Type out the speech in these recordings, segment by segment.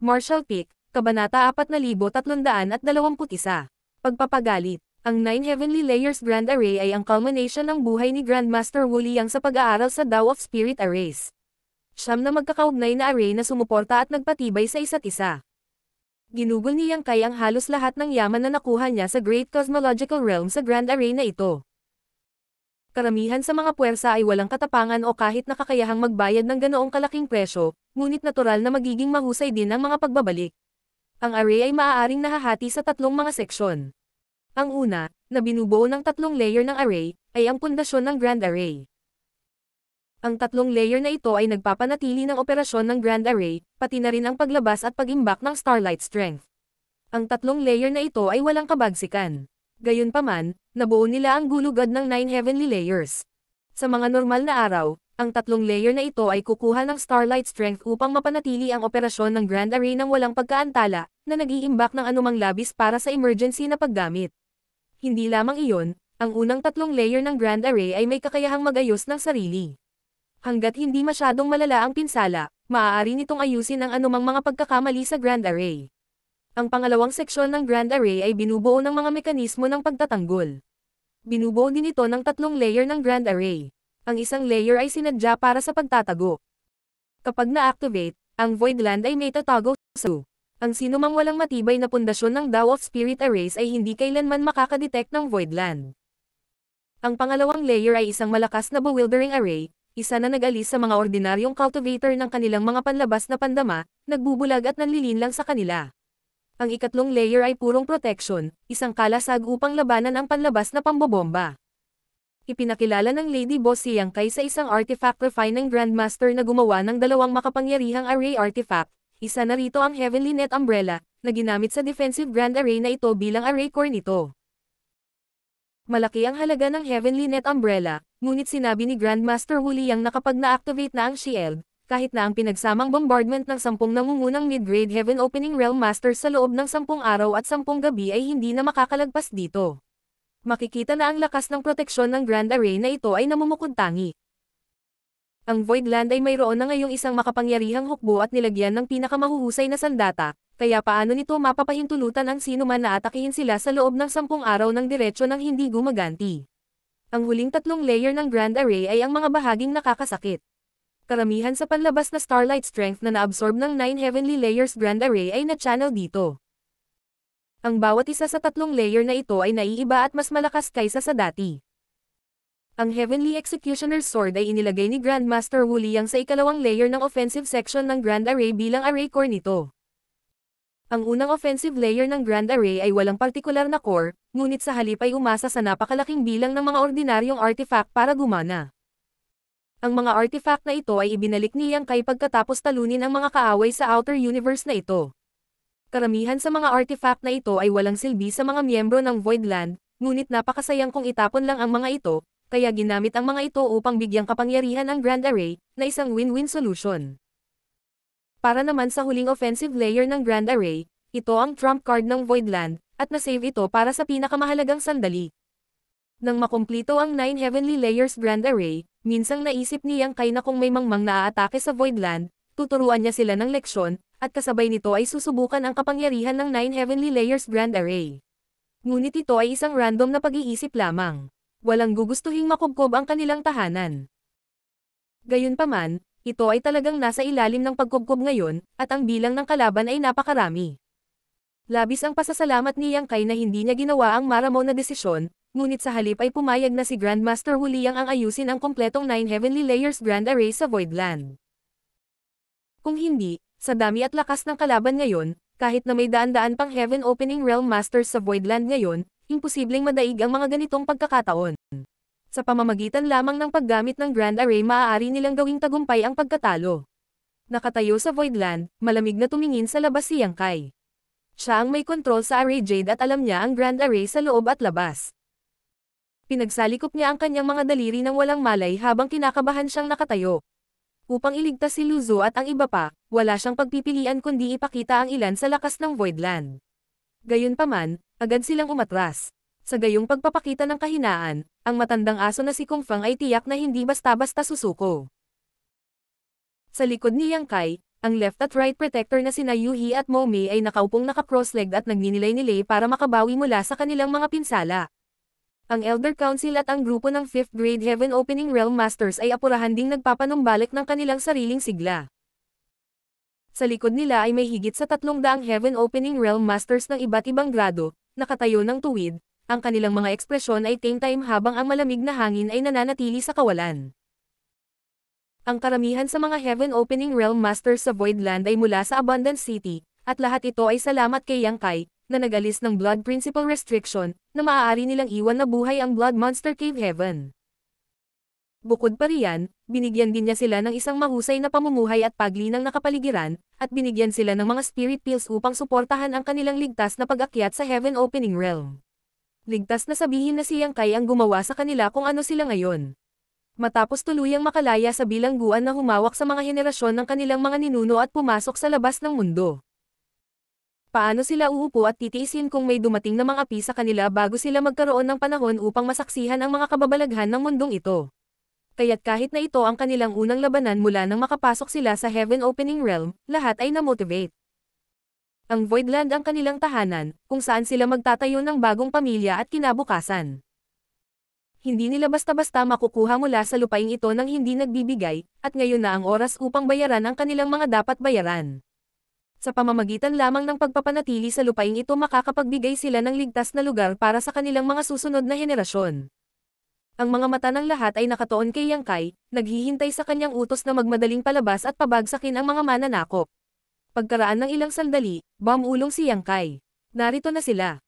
Marshall Peak, Kabanata 4321. Pagpapagalit. Ang 9 Heavenly Layers Grand Array ay ang culmination ng buhay ni Grandmaster Wu Liang sa pag-aaral sa Tao of Spirit Arrays. Siyam na magkakaugnay na array na sumuporta at nagpatibay sa isa't isa. Ginugol ni Yang Kai ang halos lahat ng yaman na nakuha niya sa Great Cosmological Realm sa Grand Array na ito. Karamihan sa mga puwersa ay walang katapangan o kahit nakakayahang magbayad ng ganoong kalaking presyo, ngunit natural na magiging mahusay din ang mga pagbabalik. Ang array ay maaaring nahahati sa tatlong mga seksyon. Ang una, na binubuo ng tatlong layer ng array, ay ang pundasyon ng Grand Array. Ang tatlong layer na ito ay nagpapanatili ng operasyon ng Grand Array, pati na rin ang paglabas at pag-imbak ng Starlight Strength. Ang tatlong layer na ito ay walang kabagsikan. Gayunpaman, nabuo nila ang gulugad ng 9 Heavenly Layers. Sa mga normal na araw, ang tatlong layer na ito ay kukuha ng Starlight Strength upang mapanatili ang operasyon ng Grand Array ng walang pagkaantala, na nag-iimbak ng anumang labis para sa emergency na paggamit. Hindi lamang iyon, ang unang tatlong layer ng Grand Array ay may kakayahang mag-ayos ng sarili. Hanggat hindi masyadong malala ang pinsala, maaari nitong ayusin ang anumang mga pagkakamali sa Grand Array. Ang pangalawang seksyon ng Grand Array ay binubuo ng mga mekanismo ng pagtatanggol. Binubuo din ito ng tatlong layer ng Grand Array. Ang isang layer ay sinadya para sa pagtatago. Kapag na-activate, ang Voidland ay may tatago sa ang sinumang walang matibay na pundasyon ng Tao of Spirit Arrays ay hindi kailanman makakadetect ng Voidland. Ang pangalawang layer ay isang malakas na bewildering array, isa na nag-alis sa mga ordinaryong cultivator ng kanilang mga panlabas na pandama, nagbubulag at nanlilinlang sa kanila. Ang ikatlong layer ay purong protection, isang kalasag upang labanan ang panlabas na pambobomba. Ipinakilala ng Lady Boss si Yang Kai sa isang artifact refining Grandmaster na gumawa ng dalawang makapangyarihang array artifact. Isa na rito ang Heavenly Net Umbrella, na ginamit sa defensive Grand Array na ito bilang array core nito. Malaki ang halaga ng Heavenly Net Umbrella, ngunit sinabi ni Grandmaster Wu Liang na kapag na-activate na ang shield, kahit na ang pinagsamang bombardment ng 10 nangungunang mid-grade Heaven Opening Realm Masters sa loob ng 10 araw at 10 gabi ay hindi na makakalagpas dito. Makikita na ang lakas ng proteksyon ng Grand Array na ito ay namumukod-tangi. Ang Voidland ay mayroon na ngayong isang makapangyarihang hukbo at nilagyan ng pinakamahuhusay na sandata, kaya paano nito mapapahintulutan ang sinuman na atakihin sila sa loob ng 10 araw ng diretsyo ng hindi gumaganti. Ang huling tatlong layer ng Grand Array ay ang mga bahaging nakakasakit. Karamihan sa panlabas na Starlight Strength na naabsorb ng 9 Heavenly Layers Grand Array ay na-channel dito. Ang bawat isa sa tatlong layer na ito ay naiiba at mas malakas kaysa sa dati. Ang Heavenly Executioner's Sword ay inilagay ni Grandmaster Wu Liang sa ikalawang layer ng offensive section ng Grand Array bilang array core nito. Ang unang offensive layer ng Grand Array ay walang partikular na core, ngunit sa halip ay umasa sa napakalaking bilang ng mga ordinaryong artifact para gumana. Ang mga artifact na ito ay ibinalik ni Yang Kai pagkatapos talunin ang mga kaaway sa Outer Universe na ito. Karamihan sa mga artifact na ito ay walang silbi sa mga miyembro ng Voidland, ngunit napakasayang kung itapon lang ang mga ito, kaya ginamit ang mga ito upang bigyang kapangyarihan ang Grand Array, na isang win-win solution. Para naman sa huling offensive layer ng Grand Array, ito ang trump card ng Voidland, at nasave ito para sa pinakamahalagang sandali. Nang makumplito ang 9 Heavenly Layers Grand Array, minsang naisip ni Yang Kai na kung may mangmang naaatake sa Voidland, tuturuan niya sila ng leksyon, at kasabay nito ay susubukan ang kapangyarihan ng 9 Heavenly Layers Grand Array. Ngunit ito ay isang random na pag-iisip lamang. Walang gugustuhing makubkob ang kanilang tahanan. Gayunpaman, ito ay talagang nasa ilalim ng pagkubkob ngayon, at ang bilang ng kalaban ay napakarami. Labis ang pasasalamat ni Yang Kai na hindi niya ginawa ang maramo na desisyon, ngunit sa halip ay pumayag na si Grandmaster Wu Liang ang ayusin ang kompletong 9 Heavenly Layers Grand Array sa Voidland. Kung hindi, sa dami at lakas ng kalaban ngayon, kahit na may daan-daan pang Heaven Opening Realm Masters sa Voidland ngayon, imposibleng madaig ang mga ganitong pagkakataon. Sa pamamagitan lamang ng paggamit ng Grand Array maaari nilang gawing tagumpay ang pagkatalo. Nakatayo sa Voidland, malamig na tumingin sa labas si Yang Kai. Siya ang may kontrol sa Array Jade at alam niya ang Grand Array sa loob at labas. Pinagsalikop niya ang kanyang mga daliri ng walang malay habang kinakabahan siyang nakatayo. Upang iligtas si Luzo at ang iba pa, wala siyang pagpipilian kundi ipakita ang ilan sa lakas ng Voidland. Gayunpaman, agad silang umatras. Sa gayong pagpapakita ng kahinaan, ang matandang aso na si Kung Feng ay tiyak na hindi basta-basta susuko. Sa likod ni Yang Kai, Ang left at right protector na sina Yuhi at Momei ay nakaupong naka-cross-legged at nagninilay-nilay para makabawi mula sa kanilang mga pinsala. Ang Elder Council at ang grupo ng 5th Grade Heaven Opening Realm Masters ay apurahan ding nagpapanumbalik ng kanilang sariling sigla. Sa likod nila ay may higit sa 300 Heaven Opening Realm Masters ng iba't ibang grado, nakatayo ng tuwid, ang kanilang mga ekspresyon ay time habang ang malamig na hangin ay nananatili sa kawalan. Ang karamihan sa mga Heaven Opening Realm Masters sa Voidland ay mula sa Abundance City, at lahat ito ay salamat kay Yang Kai, na nag-alis ng Blood Principle Restriction, na maaari nilang iwan na buhay ang Blood Monster Cave Heaven. Bukod pa riyan, binigyan din niya sila ng isang mahusay na pamumuhay at paglinang nakapaligiran, at binigyan sila ng mga spirit pills upang suportahan ang kanilang ligtas na pag-akyat sa Heaven Opening Realm. Ligtas na sabihin na si Yang Kai ang gumawa sa kanila kung ano sila ngayon. Matapos tuluyang makalaya sa bilangguan na humawak sa mga henerasyon ng kanilang mga ninuno at pumasok sa labas ng mundo. Paano sila uupo at titiisin kung may dumating na mga api sa kanila bago sila magkaroon ng panahon upang masaksihan ang mga kababalaghan ng mundong ito? Kaya't kahit na ito ang kanilang unang labanan mula nang makapasok sila sa Heaven Opening Realm, lahat ay na-motivate. Ang Voidland ang kanilang tahanan, kung saan sila magtatayo ng bagong pamilya at kinabukasan. Hindi nila basta-basta makukuha mula sa lupaing ito ng hindi nagbibigay, at ngayon na ang oras upang bayaran ang kanilang mga dapat bayaran. Sa pamamagitan lamang ng pagpapanatili sa lupaing ito makakapagbigay sila ng ligtas na lugar para sa kanilang mga susunod na henerasyon. Ang mga mata ng lahat ay nakatuon kay Yang Kai, naghihintay sa kanyang utos na magmadaling palabas at pabagsakin ang mga mananakop. Pagkaraan ng ilang sandali, bumulong si Yang Kai. Narito na sila.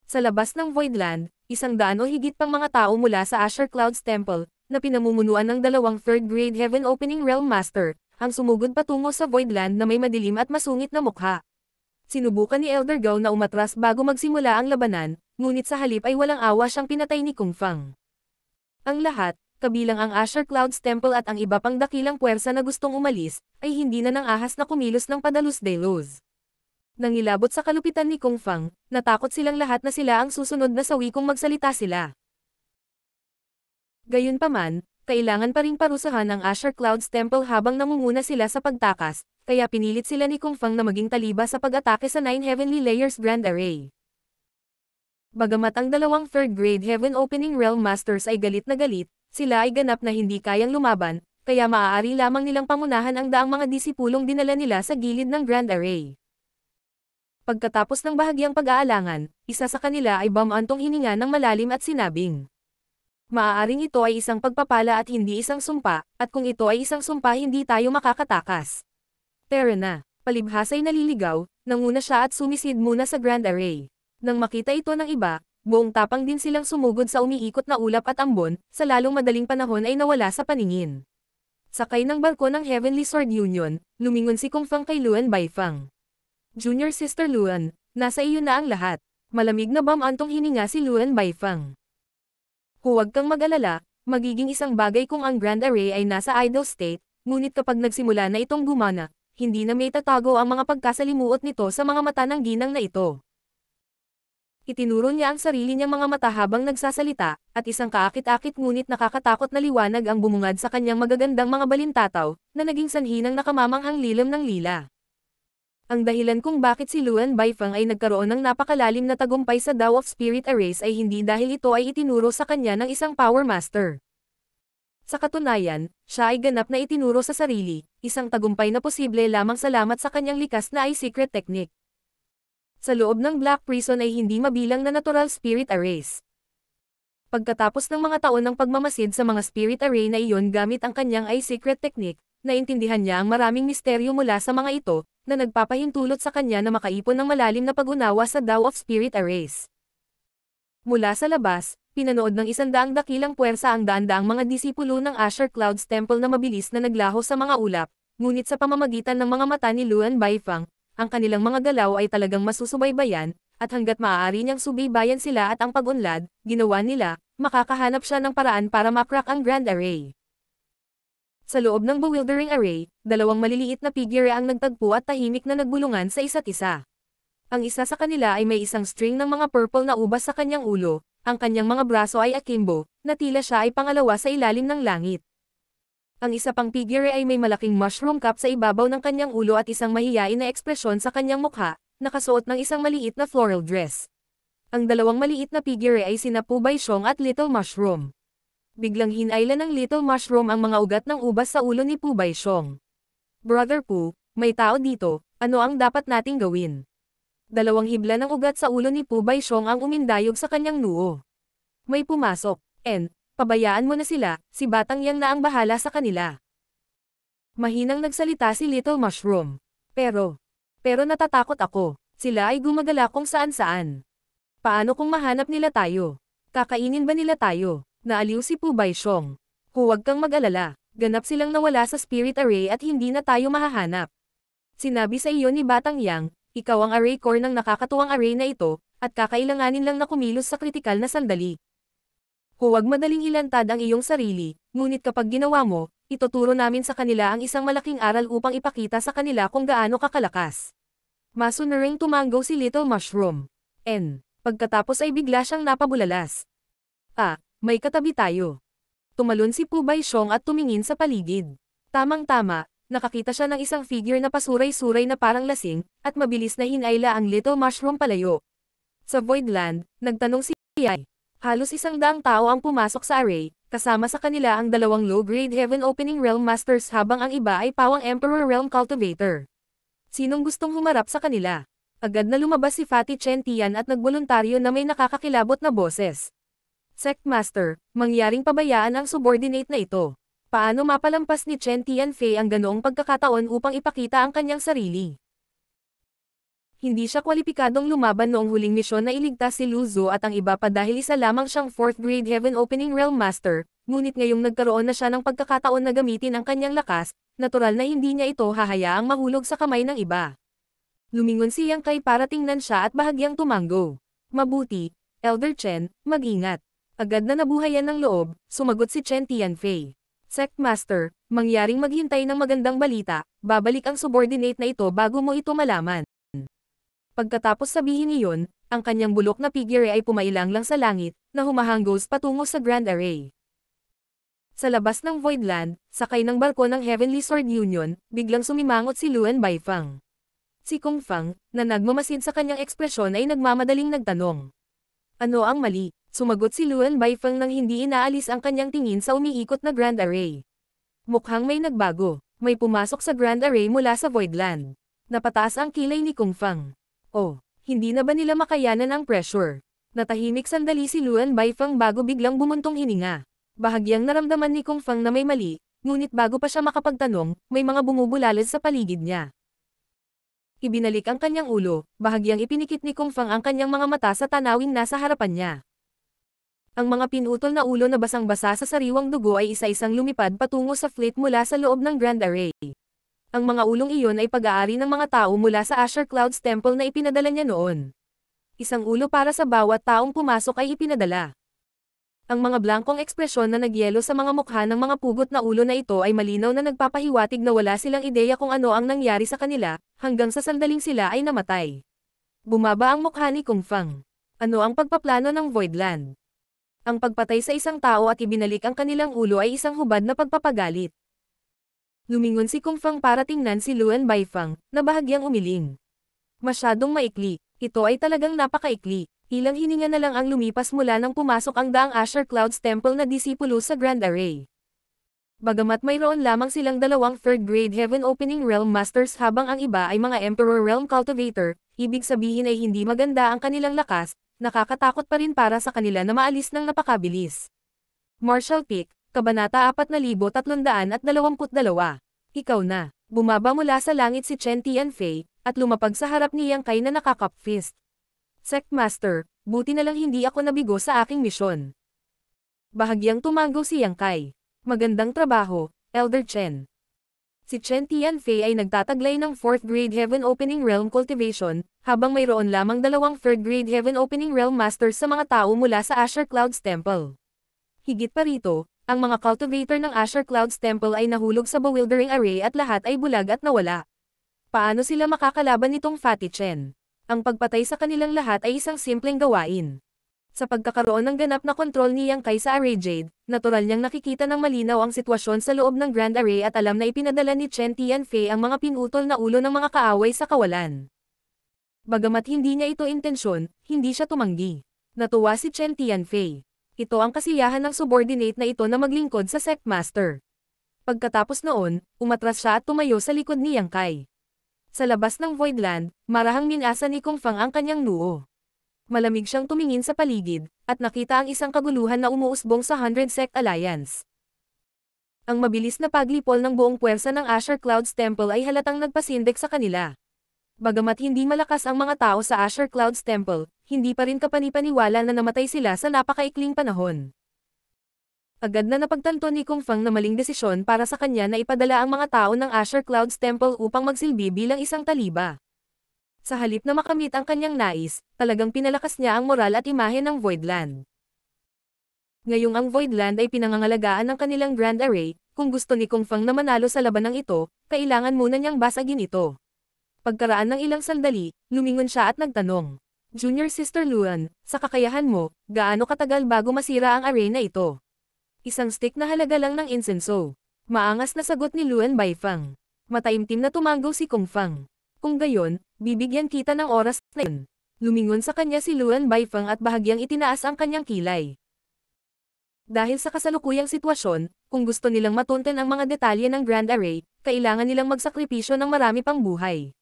Sa labas ng Voidland, 100 o higit pang mga tao mula sa Asher Clouds Temple, na pinamumunuan ng 2 3rd Grade Heaven Opening Realm Master, ang sumugod patungo sa Voidland na may madilim at masungit na mukha. Sinubukan ni Elder Gao na umatras bago magsimula ang labanan, ngunit sa halip ay walang awa siyang pinatay ni Kung Fang. Ang lahat, kabilang ang Asher Clouds Temple at ang iba pang dakilang puwersa na gustong umalis, ay hindi na nang ahas na kumilos ng padalos-delos. Nangilabot sa kalupitan ni Kung Fang, natakot silang lahat na sila ang susunod na sawi kung magsalita sila. Gayunpaman, kailangan pa ring parusahan ang Asher Clouds Temple habang namumuna sila sa pagtakas, kaya pinilit sila ni Kung Fang na maging taliba sa pag-atake sa 9 Heavenly Layers Grand Array. Bagamat ang 2 3rd Grade Heaven Opening Realm Masters ay galit na galit, sila ay ganap na hindi kayang lumaban, kaya maaari lamang nilang pangunahan ang daang mga disipulong dinala nila sa gilid ng Grand Array. Pagkatapos ng bahagyang pag-aalangan, isa sa kanila ay bumantong hininga ng malalim at sinabing, "Maaaring ito ay isang pagpapala at hindi isang sumpa, at kung ito ay isang sumpa hindi tayo makakatakas." Tara na, palibhasa'y naliligaw, nanguna siya at sumisid muna sa Grand Array. Nang makita ito ng iba, buong tapang din silang sumugod sa umiikot na ulap at ambon, sa lalong madaling panahon ay nawala sa paningin. Sakay ng barko ng Heavenly Sword Union, lumingon si Kung Fang kay Luan Baifang. "Junior Sister Luan, nasa iyo na ang lahat." Malamig na bumantong hininga si Luan Baifang. "Huwag kang mag-alala, magiging isang bagay kung ang Grand Array ay nasa idle state, ngunit kapag nagsimula na itong gumana, hindi na may tatago ang mga pagkasalimuot nito sa mga mata ng ginang na ito." Itinuro niya ang sarili niyang mga mata habang nagsasalita, at isang kaakit-akit ngunit nakakatakot na liwanag ang bumungad sa kanyang magagandang mga balintataw, na naging sanhi ng nakamamanghang lilam ng lila. Ang dahilan kung bakit si Luan Baifang ay nagkaroon ng napakalalim na tagumpay sa Dao of Spirit Arrays ay hindi dahil ito ay itinuro sa kanya ng isang Power Master. Sa katunayan, siya ay ganap na itinuro sa sarili, isang tagumpay na posible lamang salamat sa kanyang likas na secret technique. Sa loob ng Black Prison ay hindi mabilang na natural spirit arrays. Pagkatapos ng mga taon ng pagmamasid sa mga spirit array na iyon gamit ang kanyang secret technique, naintindihan niya ang maraming misteryo mula sa mga ito, na nagpapahintulot sa kanya na makaipon ng malalim na pag-unawa sa Dao of Spirit Arrays. Mula sa labas, pinanood ng 100 dakilang puwersa ang daan-daang mga disipulo ng Asher Clouds Temple na mabilis na naglaho sa mga ulap, ngunit sa pamamagitan ng mga mata ni Luan Baifang, ang kanilang mga galaw ay talagang masusubaybayan, at hanggat maaari niyang subaybayan sila at ang pag-unlad, ginawa nila, makakahanap siya ng paraan para ma-crack ang Grand Array. Sa loob ng bewildering array, 2 maliliit na figure ang nagtagpo at tahimik na nagbulungan sa isa't isa. Ang isa sa kanila ay may isang string ng mga purple na ubas sa kanyang ulo, ang kanyang mga braso ay akimbo, na tila siya ay pangalawa sa ilalim ng langit. Ang isa pang figure ay may malaking mushroom cap sa ibabaw ng kanyang ulo at isang mahiyain na ekspresyon sa kanyang mukha, nakasuot ng isang maliit na floral dress. Ang dalawang maliit na figure ay sina Pu Baishong at Little Mushroom. Biglang hinailan ng Little Mushroom ang mga ugat ng ubas sa ulo ni Pu Baishong. Brother Pu, may tao dito, ano ang dapat nating gawin? Dalawang hibla ng ugat sa ulo ni Pu Baishong ang umindayog sa kanyang noo. May pumasok, pabayaan mo na sila, si Batang Yang na ang bahala sa kanila. Mahinang nagsalita si Little Mushroom. Pero natatakot ako, sila ay gumagala kung saan-saan. Paano kung mahanap nila tayo? Kakainin ba nila tayo? Naaliw si Pu Baishong. Huwag kang mag-alala, ganap silang nawala sa spirit array at hindi na tayo mahahanap. Sinabi sa iyo ni Batang Yang, ikaw ang array core ng nakakatuwang array na ito, at kakailanganin lang na kumilos sa kritikal na sandali. Huwag madaling ilantad ang iyong sarili, ngunit kapag ginawa mo, ituturo namin sa kanila ang isang malaking aral upang ipakita sa kanila kung gaano kakalakas. Masunuring tumanggo si Little Mushroom. Pagkatapos ay bigla siyang napabulalas. May katabi tayo. Tumalon si Pu Baishong at tumingin sa paligid. Tamang-tama, nakakita siya ng isang figure na pasuray-suray na parang lasing, at mabilis na hinayla ang Little Mushroom palayo. Sa Voidland, nagtanong si Ai. Halos 100 tao ang pumasok sa array, kasama sa kanila ang 2 low-grade Heaven Opening Realm Masters habang ang iba ay pawang Emperor Realm Cultivator. Sinong gustong humarap sa kanila? Agad na lumabas si Fatty Chen Tian at nagboluntaryo na may nakakakilabot na boses. Sect Master, mangyaring pabayaan ang subordinate na ito. Paano mapalampas ni Chen Tianfei ang ganoong pagkakataon upang ipakita ang kanyang sarili? Hindi siya kwalipikadong lumaban noong huling misyon na iligtas si Lu Zhou at ang iba pa dahil isa lamang siyang 4th grade Heaven Opening Realm Master, ngunit ngayong nagkaroon na siya ng pagkakataon na gamitin ang kanyang lakas, natural na hindi niya ito hahayaang mahulog sa kamay ng iba. Lumingon si Yang Kai para tingnan siya at bahagyang tumanggo. Mabuti, Elder Chen, mag-ingat. Agad na nabuhayan ng loob, sumagot si Chen Tianfei. Sect Master, mangyaring maghintay ng magandang balita, babalik ang subordinate na ito bago mo ito malaman. Pagkatapos sabihin iyon, ang kanyang bulok na figure ay pumailang lang sa langit, na humahanggos patungo sa Grand Array. Sa labas ng Voidland, sakay ng barko ng Heavenly Sword Union, biglang sumimangot si Luan Baifeng. Si Kung Fang, na nagmamasid sa kanyang ekspresyon ay nagmamadaling nagtanong. Ano ang mali? Sumagot si Luan Baifeng nang hindi inaalis ang kanyang tingin sa umiikot na Grand Array. Mukhang may nagbago, may pumasok sa Grand Array mula sa Voidland. Napataas ang kilay ni Kung Fang. Hindi na ba nila makayanan ang pressure? Natahimik sandali si Luan Baifeng bago biglang bumuntong hininga. Bahagyang naramdaman ni Kung Fang na may mali, ngunit bago pa siya makapagtanong, may mga bumubulalas sa paligid niya. Ibinalik ang kanyang ulo, bahagyang ipinikit ni Kung Fang ang kanyang mga mata sa tanawing nasa harapan niya. Ang mga pinutol na ulo na basang-basa sa sariwang dugo ay isa-isang lumipad patungo sa fleet mula sa loob ng Grand Array. Ang mga ulong iyon ay pag-aari ng mga tao mula sa Asher Clouds Temple na ipinadala niya noon. Isang ulo para sa bawat taong pumasok ay ipinadala. Ang mga blankong ekspresyon na nagyelo sa mga mukha ng mga pugot na ulo na ito ay malinaw na nagpapahiwatig na wala silang ideya kung ano ang nangyari sa kanila, hanggang sa sandaling sila ay namatay. Bumaba ang mukha ni Kung Fang. Ano ang pagpaplano ng Voidland? Ang pagpatay sa isang tao at ibinalik ang kanilang ulo ay isang hubad na pagpapagalit. Lumingon si Kung Fang para tingnan si Luan Baifeng, na bahagyang umiling. Masyadong maikli, ito ay talagang napakaikli. Ilang hininga na lang ang lumipas mula nang pumasok ang daang Asher Clouds Temple na disipulo sa Grand Array. Bagamat mayroon lamang silang 2 3rd grade Heaven Opening Realm Masters habang ang iba ay mga Emperor Realm Cultivator, ibig sabihin ay hindi maganda ang kanilang lakas, nakakatakot pa rin para sa kanila na maalis ng napakabilis. Martial Peak, Kabanata 4322. Ikaw na. Bumaba mula sa langit si Chen Tianfei, at lumapag sa harap ni Yang Kai na nakakapfist. Sect Master, buti na lang hindi ako nabigo sa aking misyon. Bahagyang tumanggo si Yang Kai. Magandang trabaho, Elder Chen. Si Chen Tianfei ay nagtataglay ng 4th grade Heaven Opening Realm Cultivation, habang mayroon lamang 2 3rd grade Heaven Opening Realm Masters sa mga tao mula sa Asher Clouds Temple. Higit pa rito, ang mga cultivator ng Asher Clouds Temple ay nahulog sa bewildering array at lahat ay bulag at nawala. Paano sila makakalaban nitong Fatty Chen? Ang pagpatay sa kanilang lahat ay isang simpleng gawain. Sa pagkakaroon ng ganap na kontrol ni Yang Kai sa Array Jade, natural niyang nakikita ng malinaw ang sitwasyon sa loob ng Grand Array at alam na ipinadala ni Chen Tianfei ang mga pinutol na ulo ng mga kaaway sa kawalan. Bagamat hindi niya ito intensyon, hindi siya tumanggi. Natuwa si Chen Tianfei. Ito ang kasiyahan ng subordinate na ito na maglingkod sa Sect Master. Pagkatapos noon, umatras siya at tumayo sa likod ni Yang Kai. Sa labas ng Voidland, marahang minasa ni Kung Fang ang kanyang noo. Malamig siyang tumingin sa paligid, at nakita ang isang kaguluhan na umuusbong sa 100 Sect Alliance. Ang mabilis na paglipol ng buong puwersa ng Asher Clouds Temple ay halatang nagpasindik sa kanila. Bagamat hindi malakas ang mga tao sa Asher Clouds Temple, hindi pa rin kapanipaniwala na namatay sila sa napakaikling panahon. Agad na napagtanto ni Kung Fang na maling desisyon para sa kanya na ipadala ang mga tao ng Asher Clouds Temple upang magsilbi bilang isang taliba. Sa halip na makamit ang kanyang nais, talagang pinalakas niya ang moral at imahe ng Voidland. Ngayong ang Voidland ay pinangangalagaan ng kanilang Grand Array, kung gusto ni Kung Fang na manalo sa labanang ito, kailangan muna niyang basagin ito. Pagkaraan ng ilang sandali, lumingon siya at nagtanong, Junior Sister Luan, sa kakayahan mo, gaano katagal bago masira ang array na ito? Isang stick na halaga lang ng insenso. Maangas na sagot ni Luan Baifang. Mataimtim na tumanggaw si Kung Fang. Kung gayon, bibigyan kita ng oras na yun. Lumingon sa kanya si Luan Baifang at bahagyang itinaas ang kanyang kilay. Dahil sa kasalukuyang sitwasyon, kung gusto nilang matunten ang mga detalye ng Grand Array, kailangan nilang magsakripisyo ng marami pang buhay.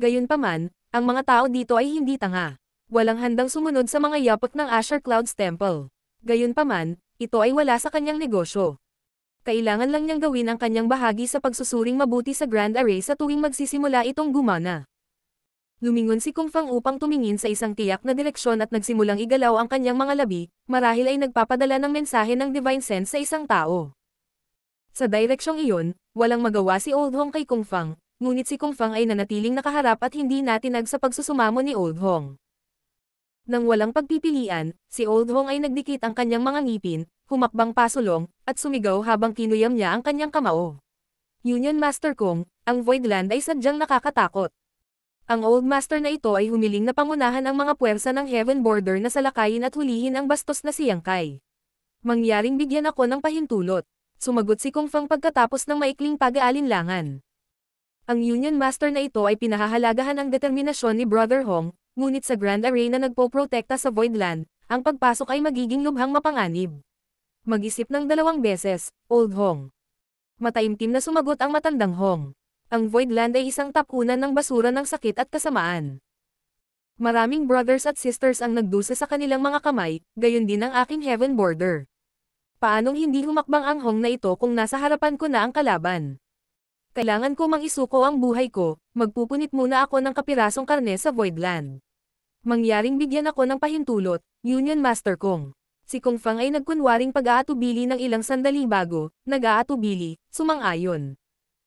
Gayunpaman, ang mga tao dito ay hindi tanga. Walang handang sumunod sa mga yapot ng Asher Clouds Temple. Gayunpaman, ito ay wala sa kanyang negosyo. Kailangan lang niyang gawin ang kanyang bahagi sa pagsusuring mabuti sa Grand Array sa tuwing magsisimula itong gumana. Lumingon si Kung Fang upang tumingin sa isang tiyak na direksyon at nagsimulang igalaw ang kanyang mga labi, marahil ay nagpapadala ng mensahe ng Divine Sense sa isang tao. Sa direksyong iyon, walang magawa si Old Hong kay Kung Fang, ngunit si Kung Fang ay nanatiling nakaharap at hindi natinag sa pagsusumamo ni Old Hong. Nang walang pagpipilian, si Old Hong ay nagdikit ang kanyang mga ngipin, humakbang pasulong, at sumigaw habang kinuyam niya ang kanyang kamao. Union Master Kung, ang Voidland ay sadyang nakakatakot. Ang Old Master na ito ay humiling na pangunahan ang mga puwersa ng Heaven Border na salakayin at hulihin ang bastos na si Yang Kai. Mangyaring bigyan ako ng pahintulot. Sumagot si Kung Fang pagkatapos ng maikling pag-aalinlangan. Ang Union Master na ito ay pinahahalagahan ang determinasyon ni Brother Hong, ngunit sa Grand Array na nagpoprotekta sa Voidland, ang pagpasok ay magiging lubhang mapanganib. Mag-isip ng 2 beses, Old Hong. Mataimtim na sumagot ang matandang Hong. Ang Voidland ay isang tapunan ng basura ng sakit at kasamaan. Maraming brothers at sisters ang nagdusa sa kanilang mga kamay, gayon din ang aking Heaven Border. Paanong hindi humakbang ang Hong na ito kung nasa harapan ko na ang kalaban? Kailangan ko mang isuko ang buhay ko, magpupunit muna ako ng kapirasong karne sa Voidland. Mangyaring bigyan ako ng pahintulot, Union Master Kung. Si Kung Fang ay nagkunwaring pag-aatubili ng ilang sandali bago, nag-aatubili, sumang-ayon.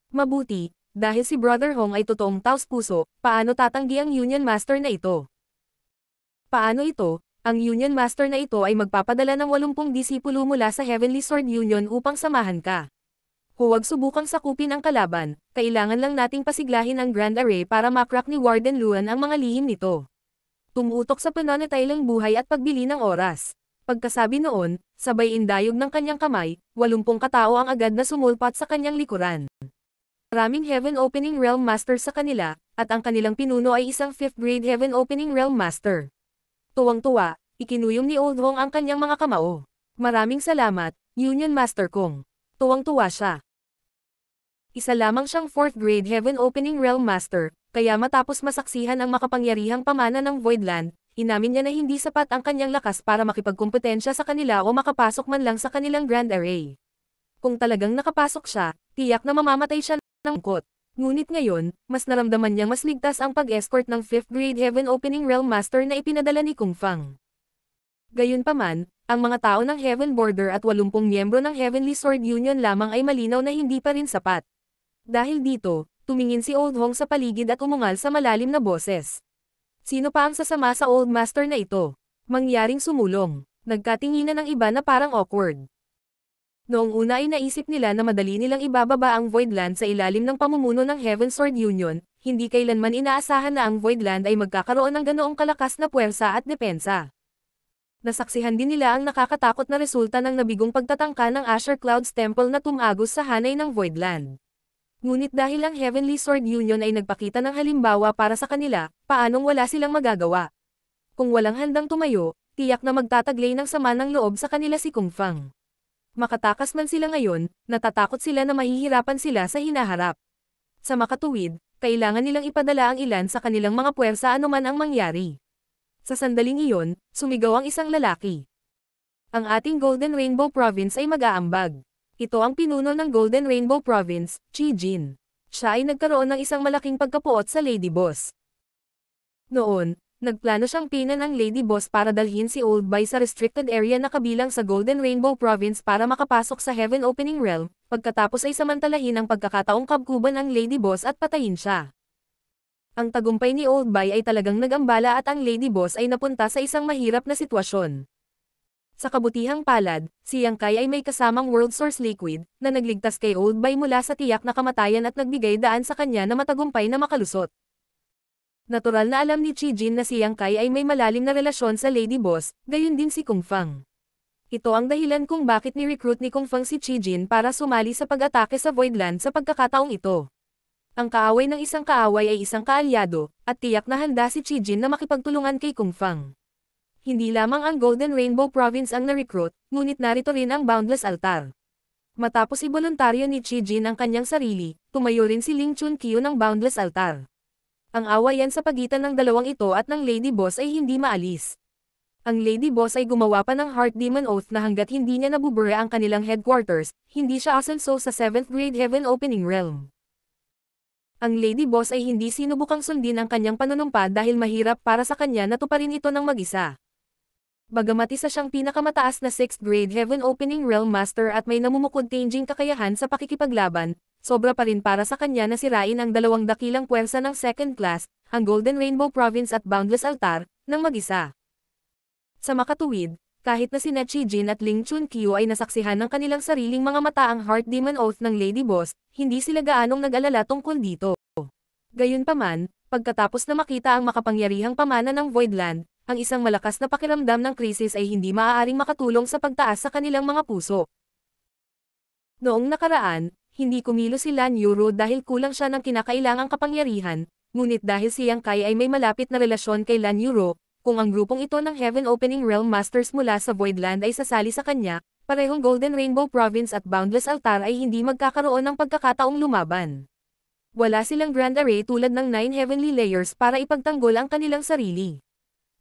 Mabuti, dahil si Brother Hong ay totoong taos-puso, paano tatanggi ang Union Master na ito? Paano ito? Ang Union Master na ito ay magpapadala ng 80 disipulo mula sa Heavenly Sword Union upang samahan ka. Huwag subukang sakupin ang kalaban, kailangan lang nating pasiglahin ang Grand Array para makrak ni Warden Luan ang mga lihim nito. Tumutok sa pananatiling buhay at pagbili ng oras. Pagkasabi noon, sabay indayog ng kanyang kamay, 80 katao ang agad na sumulpat sa kanyang likuran. Maraming Heaven Opening Realm Master sa kanila, at ang kanilang pinuno ay isang 5th grade Heaven Opening Realm Master. Tuwang-tuwa, ikinuyom ni Old Hong ang kanyang mga kamao. Maraming salamat, Union Master Kung. Tuwang-tuwa siya. Isa lamang siyang 4th grade Heaven Opening Realm Master, kaya matapos masaksihan ang makapangyarihang pamana ng Voidland, inamin niya na hindi sapat ang kanyang lakas para makipagkumpetensya sa kanila o makapasok man lang sa kanilang Grand Array. Kung talagang nakapasok siya, tiyak na mamamatay siya ng kot. Ngunit ngayon, mas naramdaman niyang mas ligtas ang pag-escort ng 5th grade Heaven Opening Realm Master na ipinadala ni Kung Fang. Gayunpaman, ang mga tao ng Heaven Border at 80 miyembro ng Heavenly Sword Union lamang ay malinaw na hindi pa rin sapat. Dahil dito, tumingin si Old Hong sa paligid at umungal sa malalim na boses. Sino pa ang sasama sa Old Master na ito? Mangyaring sumulong. Nagkatinginan ng iba na parang awkward. Noong una ay naisip nila na madali nilang ibababa ang Voidland sa ilalim ng pamumuno ng Heaven Sword Union, hindi kailanman inaasahan na ang Voidland ay magkakaroon ng ganoong kalakas na puwersa at depensa. Nasaksihan din nila ang nakakatakot na resulta ng nabigong pagtatangka ng Asher Clouds Temple na tumagos sa hanay ng Voidland. Ngunit dahil ang Heavenly Sword Union ay nagpakita ng halimbawa para sa kanila, paanong wala silang magagawa? Kung walang handang tumayo, tiyak na magtataglay ng sama ng loob sa kanila si Kung Fang. Makatakas man sila ngayon, natatakot sila na mahihirapan sila sa hinaharap. Sa makatuwid, kailangan nilang ipadala ang ilan sa kanilang mga puwersa anuman ang mangyari. Sa sandaling iyon, sumigaw ang isang lalaki. Ang ating Golden Rainbow Province ay mag-aambag. Ito ang pinuno ng Golden Rainbow Province, Chi Jin. Siya ay nagkaroon ng isang malaking pagkapuot sa Lady Boss. Noon, nagplano siyang pinan ang Lady Boss para dalhin si Old Bai sa restricted area na kabilang sa Golden Rainbow Province para makapasok sa Heaven Opening Realm, pagkatapos ay samantalahin ang pagkakataong kabkuban ang Lady Boss at patayin siya. Ang tagumpay ni Old Bai ay talagang nagambala at ang Lady Boss ay napunta sa isang mahirap na sitwasyon. Sa kabutihang palad, si Yang Kai ay may kasamang World Source Liquid, na nagligtas kay Old Bai mula sa tiyak na kamatayan at nagbigay daan sa kanya na matagumpay na makalusot. Natural na alam ni Chi Jin na si Yang Kai ay may malalim na relasyon sa Lady Boss, gayon din si Kung Fang. Ito ang dahilan kung bakit ni-recruit ni Kung Fang si Chi Jin para sumali sa pag-atake sa Voidland sa pagkakataong ito. Ang kaaway ng isang kaaway ay isang kaalyado, at tiyak na handa si Chi Jin na makipagtulungan kay Kung Fang. Hindi lamang ang Golden Rainbow Province ang na-recruit, ngunit narito rin ang Boundless Altar. Matapos iboluntaryo ni Chi Jin ang kanyang sarili, tumayo rin si Ling Chun-kyu ng Boundless Altar. Ang awayan sa pagitan ng dalawang ito at ng Lady Boss ay hindi maalis. Ang Lady Boss ay gumawa pa ng Heart Demon Oath na hanggat hindi niya nabubura ang kanilang headquarters, hindi siya asenso sa 7th Grade Heaven Opening Realm. Ang Lady Boss ay hindi sinubukang sundin ang kanyang panunumpa dahil mahirap para sa kanya na tuparin ito ng mag-isa. Bagamat isa siyang pinakamataas na 6th Grade Heaven Opening Realm Master at may namumukod-changing kakayahan sa pakikipaglaban, sobra pa rin para sa kanya na sirain ang dalawang dakilang puwersa ng second class, ang Golden Rainbow Province at Boundless Altar, ng mag-isa. Sa makatuwid, kahit na sina Chi Jin at Ling Chun-kyu ay nasaksihan ng kanilang sariling mga mata ang Heart Demon Oath ng Lady Boss, hindi sila gaanong nag-alala tungkol dito. Gayunpaman, pagkatapos na makita ang makapangyarihang pamana ng Voidland, ang isang malakas na pakiramdam ng krisis ay hindi maaaring makatulong sa pagtaas sa kanilang mga puso. Noong nakaraan, hindi kumilos si Lan Yuro dahil kulang siya ng kinakailangang kapangyarihan, ngunit dahil si Yang Kai ay may malapit na relasyon kay Lan Yuro, kung ang grupong ito ng Heaven Opening Realm Masters mula sa Voidland ay sasali sa kanya, parehong Golden Rainbow Province at Boundless Altar ay hindi magkakaroon ng pagkakataong lumaban. Wala silang Grand Array tulad ng 9 Heavenly Layers para ipagtanggol ang kanilang sarili.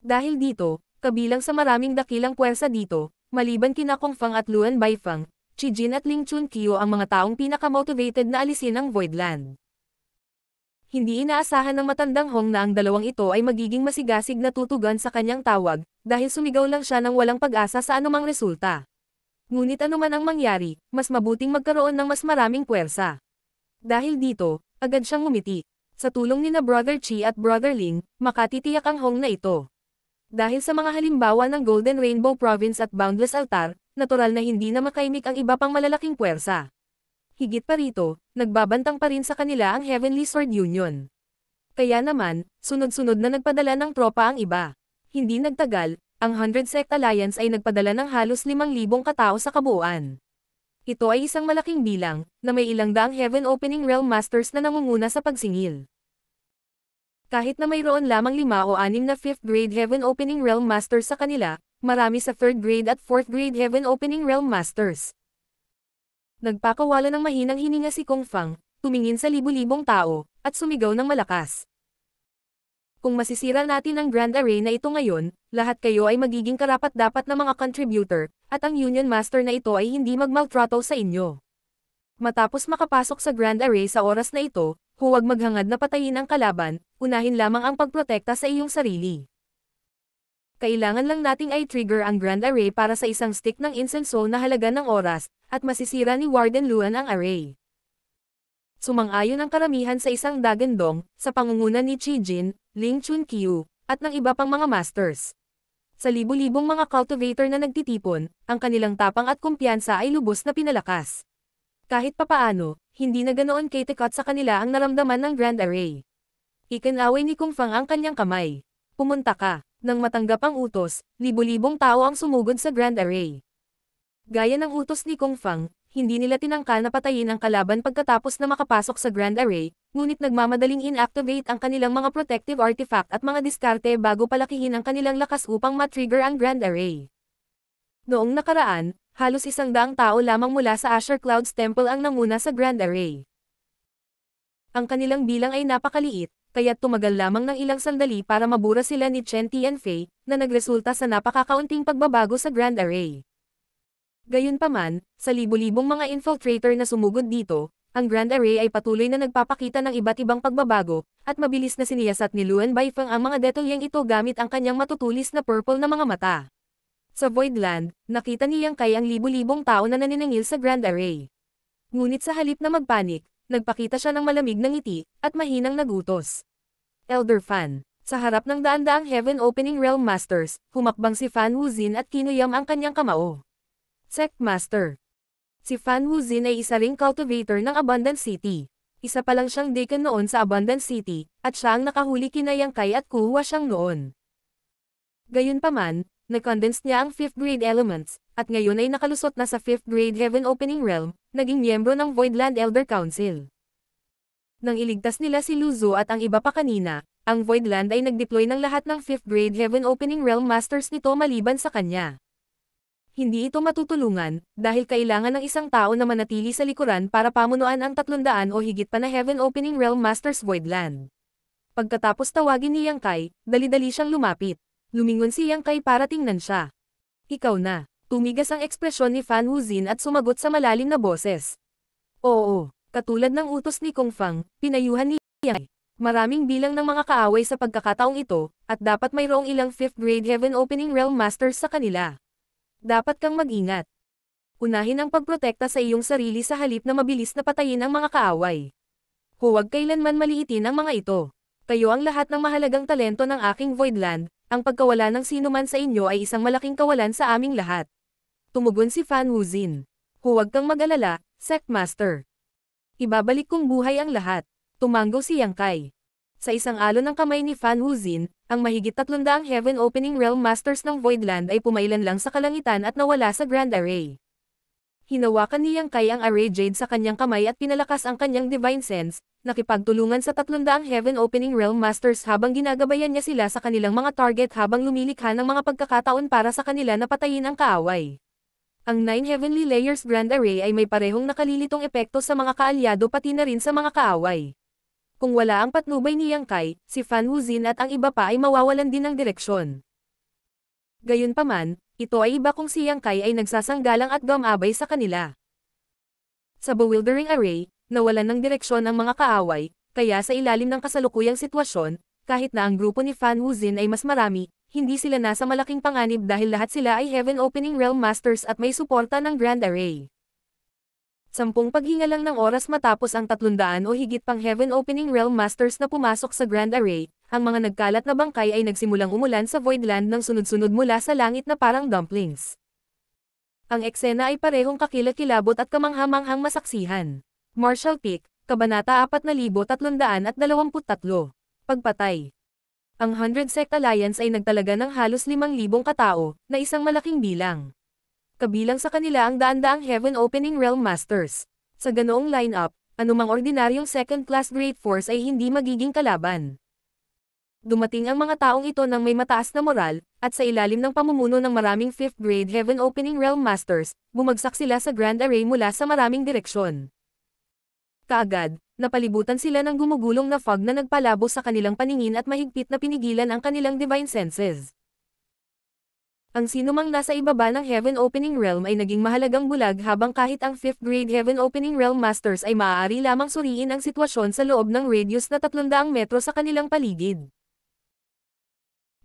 Dahil dito, kabilang sa maraming dakilang puwersa dito, maliban kina Kung Fang at Luan Baifang, Chi Jin at Ling Chun-kyu ang mga taong pinakamotivated na alisin ang Voidland. Hindi inaasahan ng matandang Hong na ang dalawang ito ay magiging masigasig na tutugan sa kanyang tawag, dahil sumigaw lang siya ng walang pag-asa sa anumang resulta. Ngunit anuman ang mangyari, mas mabuting magkaroon ng mas maraming puwersa. Dahil dito, agad siyang ngumiti. Sa tulong nina Brother Chi at Brother Ling, makatitiyak ang Hong na ito. Dahil sa mga halimbawa ng Golden Rainbow Province at Boundless Altar, natural na hindi na makaimik ang iba pang malalaking puwersa. Higit pa rito, nagbabantang pa rin sa kanila ang Heavenly Sword Union. Kaya naman, sunod-sunod na nagpadala ng tropa ang iba. Hindi nagtagal, ang 100 Sect Alliance ay nagpadala ng halos 5,000 katao sa kabuuan. Ito ay isang malaking bilang, na may ilang daang Heaven Opening Realm Masters na nangunguna sa pagsingil. Kahit na mayroon lamang 5 o 6 na 5th Grade Heaven Opening Realm Masters sa kanila, marami sa 3rd Grade at 4th Grade Heaven Opening Realm Masters. Nagpakawala ng mahinang hininga si Kung Fang, tumingin sa libu-libong tao, at sumigaw ng malakas. Kung masisira natin ang Grand Array na ito ngayon, lahat kayo ay magiging karapat-dapat na mga contributor, at ang Union Master na ito ay hindi magmaltrato sa inyo. Matapos makapasok sa Grand Array sa oras na ito, huwag maghangad na patayin ang kalaban, unahin lamang ang pagprotekta sa iyong sarili. Kailangan lang nating i-trigger ang Grand Array para sa isang stick ng insenso na halaga ng oras, at masisira ni Warden Luan ang array. Sumang-ayon ang karamihan sa isang dagandong, sa pangunguna ni Chi Jin, Ling Chun-kyu, at ng iba pang mga masters. Sa libu-libong mga cultivator na nagtitipon, ang kanilang tapang at kumpiyansa ay lubos na pinalakas. Kahit papaano, hindi na ganoon kaitikot sa kanila ang naramdaman ng Grand Array. Ikinaway ni Kung Fang ang kanyang kamay. Pumunta ka. Nang matanggap ang utos, libo-libong tao ang sumugod sa Grand Array. Gaya ng utos ni Kung Fang, hindi nila tinangka na patayin ang kalaban pagkatapos na makapasok sa Grand Array, ngunit nagmamadaling inactivate ang kanilang mga protective artifact at mga diskarte bago palakihin ang kanilang lakas upang matrigger ang Grand Array. Noong nakaraan, halos 100 tao lamang mula sa Asher Clouds Temple ang nanguna sa Grand Array. Ang kanilang bilang ay napakaliit, kaya't tumagal lamang ng ilang sandali para mabura sila ni Chen Tianfei, na nagresulta sa napakakaunting pagbabago sa Grand Array. Gayunpaman, sa libo-libong mga infiltrator na sumugod dito, ang Grand Array ay patuloy na nagpapakita ng iba't ibang pagbabago, at mabilis na siniyasat ni Luan Baifeng ang mga detalyeng ito gamit ang kanyang matutulis na purple na mga mata. Sa Voidland, nakita ni Yang Kai ang libo-libong tao na naniningil sa Grand Array. Ngunit sa halip na magpanik, nagpakita siya ng malamig na ngiti, at mahinang nagutos. Elder Fan. Sa harap ng daan-daang Heaven Opening Realm Masters, humakbang si Fan Wuzin at kinuyam ang kanyang kamao. Sect Master. Si Fan Wuzin ay isa ring cultivator ng Abundant City. Isa pa lang siyang deacon noon sa Abundant City, at siya ang nakahuli kina Yang Kai at kuha siyang noon. Gayunpaman, na-condense niya ang 5th grade elements, at ngayon ay nakalusot na sa 5th grade Heaven Opening Realm, naging miyembro ng Voidland Elder Council. Nang iligtas nila si Luzo at ang iba pa kanina, ang Voidland ay nag-deploy ng lahat ng 5th grade Heaven Opening Realm Masters nito maliban sa kanya. Hindi ito matutulungan, dahil kailangan ng isang tao na manatili sa likuran para pamunuan ang 300 o higit pa na Heaven Opening Realm Masters Voidland. Pagkatapos tawagin ni Yang Kai, dali-dali siyang lumapit. Lumingon si Yang Kai para tingnan siya. Ikaw na. Tumigas ang ekspresyon ni Fan Wuzin at sumagot sa malalim na boses. Oo, katulad ng utos ni Kung Fang, pinayuhan ni Yang Kai. Maraming bilang ng mga kaaway sa pagkakataong ito, at dapat mayroong ilang 5th grade Heaven Opening Realm Masters sa kanila. Dapat kang mag-ingat. Unahin ang pagprotekta sa iyong sarili sa halip na mabilis na patayin ang mga kaaway. Huwag kailanman maliitin ang mga ito. Kayo ang lahat ng mahalagang talento ng aking Voidland, ang pagkawala ng sinuman sa inyo ay isang malaking kawalan sa aming lahat. Tumugon si Fan Wuzin. Huwag kang mag-alala, Sect Master. Ibabalik kong buhay ang lahat. Tumanggo si Yang Kai. Sa isang alon ng kamay ni Fan Wuzin, ang mahigit 300 Heaven Opening Realm Masters ng Voidland ay pumailan lang sa kalangitan at nawala sa Grand Array. Hinawakan ni Yang Kai ang Array Jade sa kanyang kamay at pinalakas ang kanyang Divine Sense, nakipagtulungan sa 300 Heaven Opening Realm Masters habang ginagabayan niya sila sa kanilang mga target habang lumilikha ng mga pagkakataon para sa kanila na patayin ang kaaway. Ang 9 Heavenly Layers Grand Array ay may parehong nakalilitong epekto sa mga kaalyado pati na rin sa mga kaaway. Kung wala ang patnubay ni Yang Kai, si Fan Wuzin at ang iba pa ay mawawalan din ng direksyon. Gayunpaman, ito ay iba kung si Yang Kai ay nagsasanggalang at gumabay sa kanila. Sa bewildering array, nawalan ng direksyon ang mga kaaway, kaya sa ilalim ng kasalukuyang sitwasyon, kahit na ang grupo ni Fan Wuzin ay mas marami, hindi sila nasa malaking panganib dahil lahat sila ay Heaven Opening Realm Masters at may suporta ng Grand Array. 10 paghinga lang ng oras matapos ang 300 o higit pang Heaven Opening Realm Masters na pumasok sa Grand Array, ang mga nagkalat na bangkay ay nagsimulang umulan sa Voidland ng sunod-sunod mula sa langit na parang dumplings. Ang eksena ay parehong kakilakilabot at kamanghamanghang masaksihan. Marshall Peak, Kabanata 4323. Pagpatay. Ang 100 Sect Alliance ay nagtalaga ng halos 5,000 katao, na isang malaking bilang. Kabilang sa kanila ang daan-daang Heaven Opening Realm Masters. Sa ganoong lineup, anumang ordinaryong second-class Great Force ay hindi magiging kalaban. Dumating ang mga taong ito ng may mataas na moral, at sa ilalim ng pamumuno ng maraming 5th grade Heaven Opening Realm Masters, bumagsak sila sa Grand Array mula sa maraming direksyon. Kaagad, napalibutan sila ng gumugulong na fog na nagpalabo sa kanilang paningin at mahigpit na pinigilan ang kanilang divine senses. Ang sinumang nasa ibaba ng Heaven Opening Realm ay naging mahalagang bulag habang kahit ang 5th grade Heaven Opening Realm Masters ay maaari lamang suriin ang sitwasyon sa loob ng radius na 300 metro sa kanilang paligid.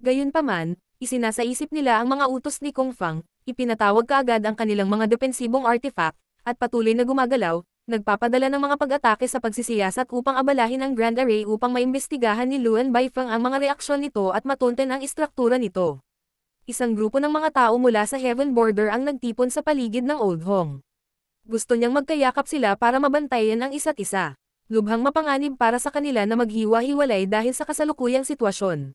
Gayunpaman, isinasaisip nila ang mga utos ni Kung Fang, ipinatawag kaagad ang kanilang mga depensibong artifact, at patuloy na gumagalaw, nagpapadala ng mga pag-atake sa pagsisiyasat upang abalahin ang Grand Array upang maimbestigahan ni Luan Baifeng ang mga reaksyon nito at matunten ang istruktura nito. Isang grupo ng mga tao mula sa Heaven Border ang nagtipon sa paligid ng Old Hong. Gusto niyang magkayakap sila para mabantayan ang isa't isa. Lubhang mapanganib para sa kanila na maghiwa-hiwalay dahil sa kasalukuyang sitwasyon.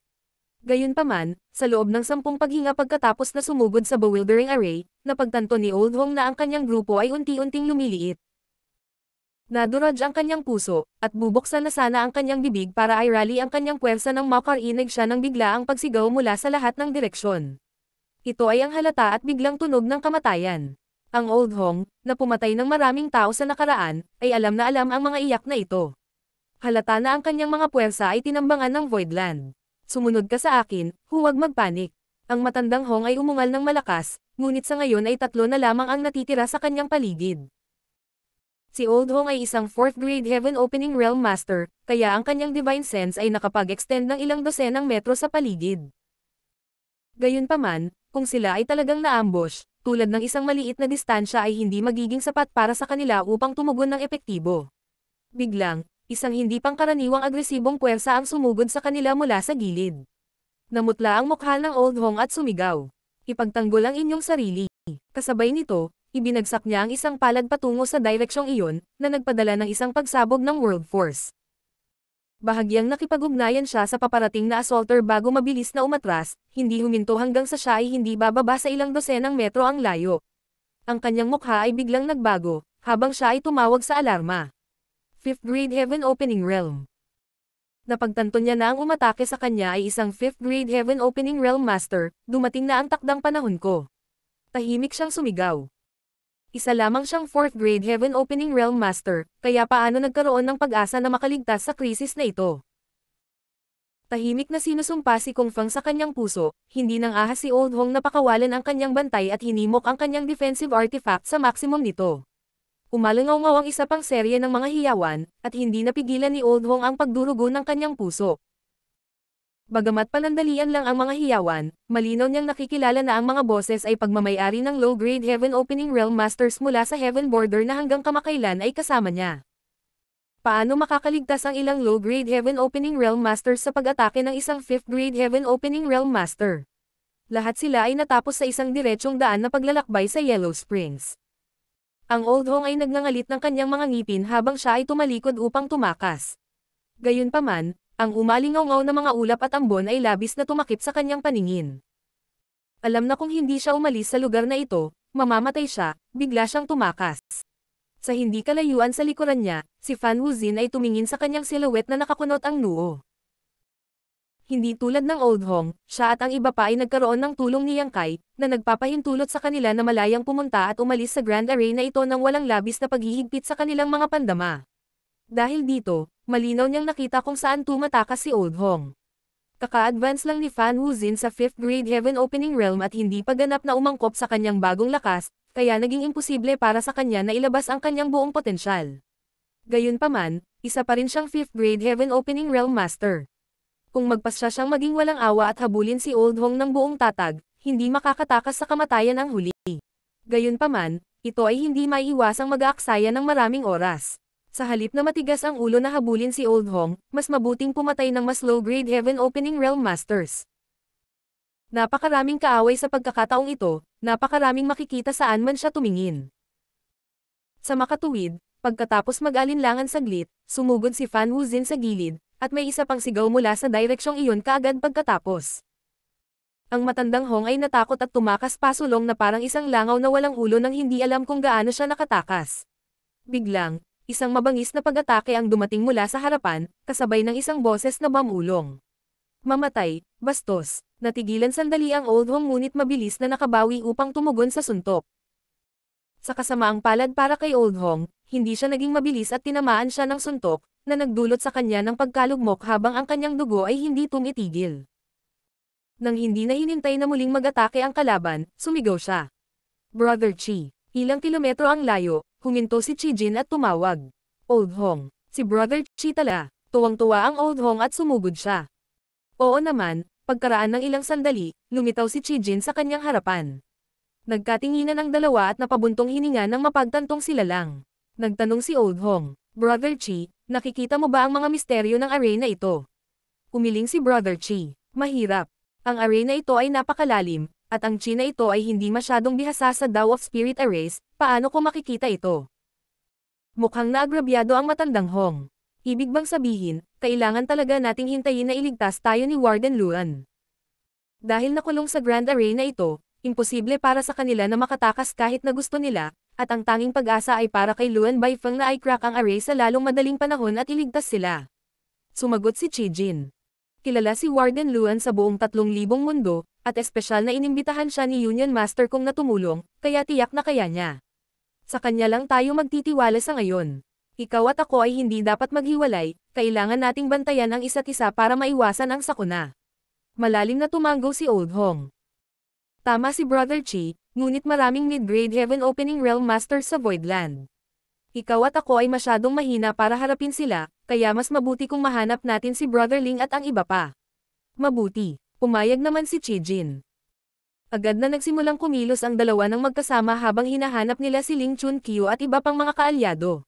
Gayunpaman, sa loob ng 10 paghinga pagkatapos na sumugod sa bewildering array, napagtanto ni Old Hong na ang kanyang grupo ay unti-unting lumiliit. Nadurog ang kanyang puso, at bubuksan na sana ang kanyang bibig para i-rally ang kanyang puwersa nang makarinig siya ng biglaang pagsigaw mula sa lahat ng direksyon. Ito ay ang halata at biglang tunog ng kamatayan. Ang Old Hong, na pumatay ng maraming tao sa nakaraan, ay alam na alam ang mga iyak na ito. Halata na ang kanyang mga puwersa ay tinambangan ng Voidland. Sumunod ka sa akin, huwag magpanik. Ang matandang Hong ay umungal ng malakas, ngunit sa ngayon ay 3 na lamang ang natitira sa kanyang paligid. Si Old Hong ay isang 4th grade Heaven Opening Realm Master, kaya ang kanyang Divine Sense ay nakapag-extend ng ilang dosenang metro sa paligid. Gayunpaman, kung sila ay talagang na-ambush, tulad ng isang maliit na distansya ay hindi magiging sapat para sa kanila upang tumugon ng epektibo. Biglang, isang hindi pangkaraniwang agresibong puwersa ang sumugod sa kanila mula sa gilid. Namutla ang mukha ng Old Hong at sumigaw. Ipagtanggol ang inyong sarili. Kasabay nito, ibinagsak niya ang isang palad patungo sa direksyong iyon, na nagpadala ng isang pagsabog ng World Force. Bahagyang nakipag-ugnayan siya sa paparating na assaulter bago mabilis na umatras, hindi huminto hanggang sa siya ay hindi bababa sa ilang dosenang metro ang layo. Ang kanyang mukha ay biglang nagbago, habang siya ay tumawag sa alarma. 5th grade Heaven Opening Realm. Napagtanto niya na ang umatake sa kanya ay isang 5th grade Heaven Opening Realm Master, dumating na ang takdang panahon ko. Tahimik siyang sumigaw. Isa lamang siyang 4th grade Heaven Opening Realm Master, kaya paano nagkaroon ng pag-asa na makaligtas sa krisis na ito? Tahimik na sinusumpa si Kung Feng sa kanyang puso, hindi nang ahas si Old Hong na pakawalan ang kanyang bantay at hinimok ang kanyang defensive artifact sa maximum nito. Umalangaw-ngaw ang isa pang serye ng mga hiyawan, at hindi napigilan ni Old Hong ang pagdurugo ng kanyang puso. Bagamat panandalian lang ang mga hiyawan, malinaw niyang nakikilala na ang mga boses ay pagmamayari ng low-grade Heaven Opening Realm Masters mula sa Heaven Border na hanggang kamakailan ay kasama niya. Paano makakaligtas ang ilang low-grade Heaven Opening Realm Masters sa pag-atake ng isang 5th grade Heaven Opening Realm Master? Lahat sila ay natapos sa isang diretsyong daan na paglalakbay sa Yellow Springs. Ang Old Hong ay nagngangalit ng kanyang mga ngipin habang siya ay tumalikod upang tumakas. Gayunpaman, ang umalingaw-ngaw na mga ulap at ambon ay labis na tumakip sa kanyang paningin. Alam na kung hindi siya umalis sa lugar na ito, mamamatay siya, bigla siyang tumakas. Sa hindi kalayuan sa likuran niya, si Fan Wuzin ay tumingin sa kanyang silhouette na nakakunot ang noo. Hindi tulad ng Old Hong, siya at ang iba pa ay nagkaroon ng tulong ni Yang Kai, na nagpapahintulot sa kanila na malayang pumunta at umalis sa Grand Array na ito nang walang labis na paghihigpit sa kanilang mga pandama. Dahil dito, malinaw niyang nakita kung saan tumatakas si Old Hong. Kaka-advance lang ni Fan Wuzin sa 5th grade Heaven Opening Realm at hindi pa ganap na umangkop sa kanyang bagong lakas, kaya naging imposible para sa kanya na ilabas ang kanyang buong potensyal. Gayunpaman, isa pa rin siyang 5th grade Heaven Opening Realm Master. Kung magpasya siyang maging walang awa at habulin si Old Hong ng buong tatag, hindi makakatakas sa kamatayan ang huli. Gayunpaman, ito ay hindi maiiwasang mag-aaksaya ng maraming oras. Sa halip na matigas ang ulo na habulin si Old Hong, mas mabuting pumatay ng mas low-grade Heaven Opening Realm Masters. Napakaraming kaaway sa pagkakataong ito, napakaraming makikita saan man siya tumingin. Sa makatuwid, pagkatapos mag-alinlangan saglit, sumugod si Fan Wuzin sa gilid, at may isa pang sigaw mula sa direksyong iyon kaagad pagkatapos. Ang matandang Hong ay natakot at tumakas pasulong na parang isang langaw na walang ulo nang hindi alam kung gaano siya nakatakas. Biglang, isang mabangis na pag-atake ang dumating mula sa harapan, kasabay ng isang boses na mamulong. Mamatay, bastos. Natigilan sandali ang Old Hong ngunit mabilis na nakabawi upang tumugon sa suntok. Sa kasamaang palad para kay Old Hong, hindi siya naging mabilis at tinamaan siya ng suntok, na nagdulot sa kanya ng pagkalugmok habang ang kanyang dugo ay hindi tumitigil. Nang hindi na hinintay na muling mag-atake ang kalaban, sumigaw siya. Brother Chi. Ilang kilometro ang layo, huminto si Chi Jin at tumawag. Old Hong. Si Brother Chi tala. Tuwang-tuwa ang Old Hong at sumugod siya. Oo naman, pagkaraan ng ilang sandali, lumitaw si Chi Jin sa kanyang harapan. Nagkatinginan ang dalawa at napabuntong hininga nang mapagtantong sila lang. Nagtanong si Old Hong, Brother Chi, nakikita mo ba ang mga misteryo ng array na ito? Umiling si Brother Chi, mahirap. Ang array na ito ay napakalalim, at ang chi na ito ay hindi masyadong bihasa sa Tao of Spirit Arrays, paano ko makikita ito? Mukhang naagrabyado ang matandang Hong. Ibig bang sabihin, kailangan talaga nating hintayin na iligtas tayo ni Warden Luan? Dahil nakulong sa Grand Array na ito, imposible para sa kanila na makatakas kahit na gusto nila, at ang tanging pag-asa ay para kay Luan Baifeng na i-crack ang array sa lalong madaling panahon at iligtas sila. Sumagot si Qi Jin. Kilala si Warden Luan sa buong 3,000 mundo, at espesyal na inimbitahan siya ni Union Master Kong na tumulong, kaya tiyak na kaya niya. Sa kanya lang tayo magtitiwala sa ngayon. Ikaw at ako ay hindi dapat maghiwalay, kailangan nating bantayan ang isa't isa para maiwasan ang sakuna. Malalim na tumango si Old Hong. Tama si Brother Qi, ngunit maraming mid-grade Heaven Opening Realm Masters sa Voidland. Ikaw at ako ay masyadong mahina para harapin sila, kaya mas mabuti kung mahanap natin si Brother Ling at ang iba pa. Mabuti, pumayag naman si Qi Jin. Agad na nagsimulang kumilos ang dalawa ng magkasama habang hinahanap nila si Ling Chunqiu at iba pang mga kaalyado.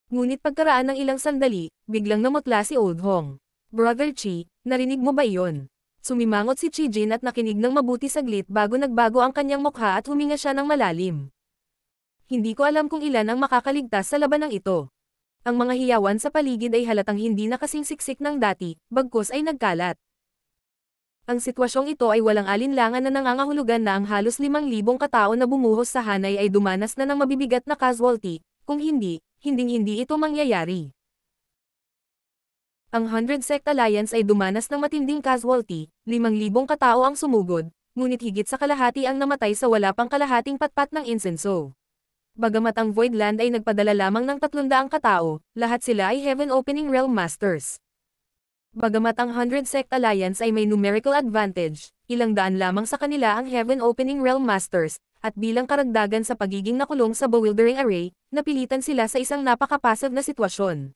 Ngunit pagkaraan ng ilang sandali, biglang namutla si Old Hong. Brother Qi, narinig mo ba iyon? Sumimangot si Qi Jin at nakinig ng mabuti saglit bago nagbago ang kanyang mukha at huminga siya ng malalim. Hindi ko alam kung ilan ang makakaligtas sa labanang ito. Ang mga hiyawan sa paligid ay halatang hindi na kasing siksik ng dati, bagkus ay nagkalat. Ang sitwasyong ito ay walang alinlangan na nangangahulugan na ang halos 5,000 katao na bumuhos sa hanay ay dumanas na ng mabibigat na casualty, kung hindi, hinding-hindi ito mangyayari. Ang 100 Sect Alliance ay dumanas ng matinding casualty, 5,000 katao ang sumugod, ngunit higit sa kalahati ang namatay sa wala pang kalahating patpat ng insenso. Bagamat ang Voidland ay nagpadala lamang ng 300 katao, lahat sila ay Heaven Opening Realm Masters. Bagamat ang 100 Sect Alliance ay may numerical advantage, ilang daan lamang sa kanila ang Heaven Opening Realm Masters, at bilang karagdagan sa pagiging nakulong sa Bewildering Array, napilitan sila sa isang napaka-passive na sitwasyon.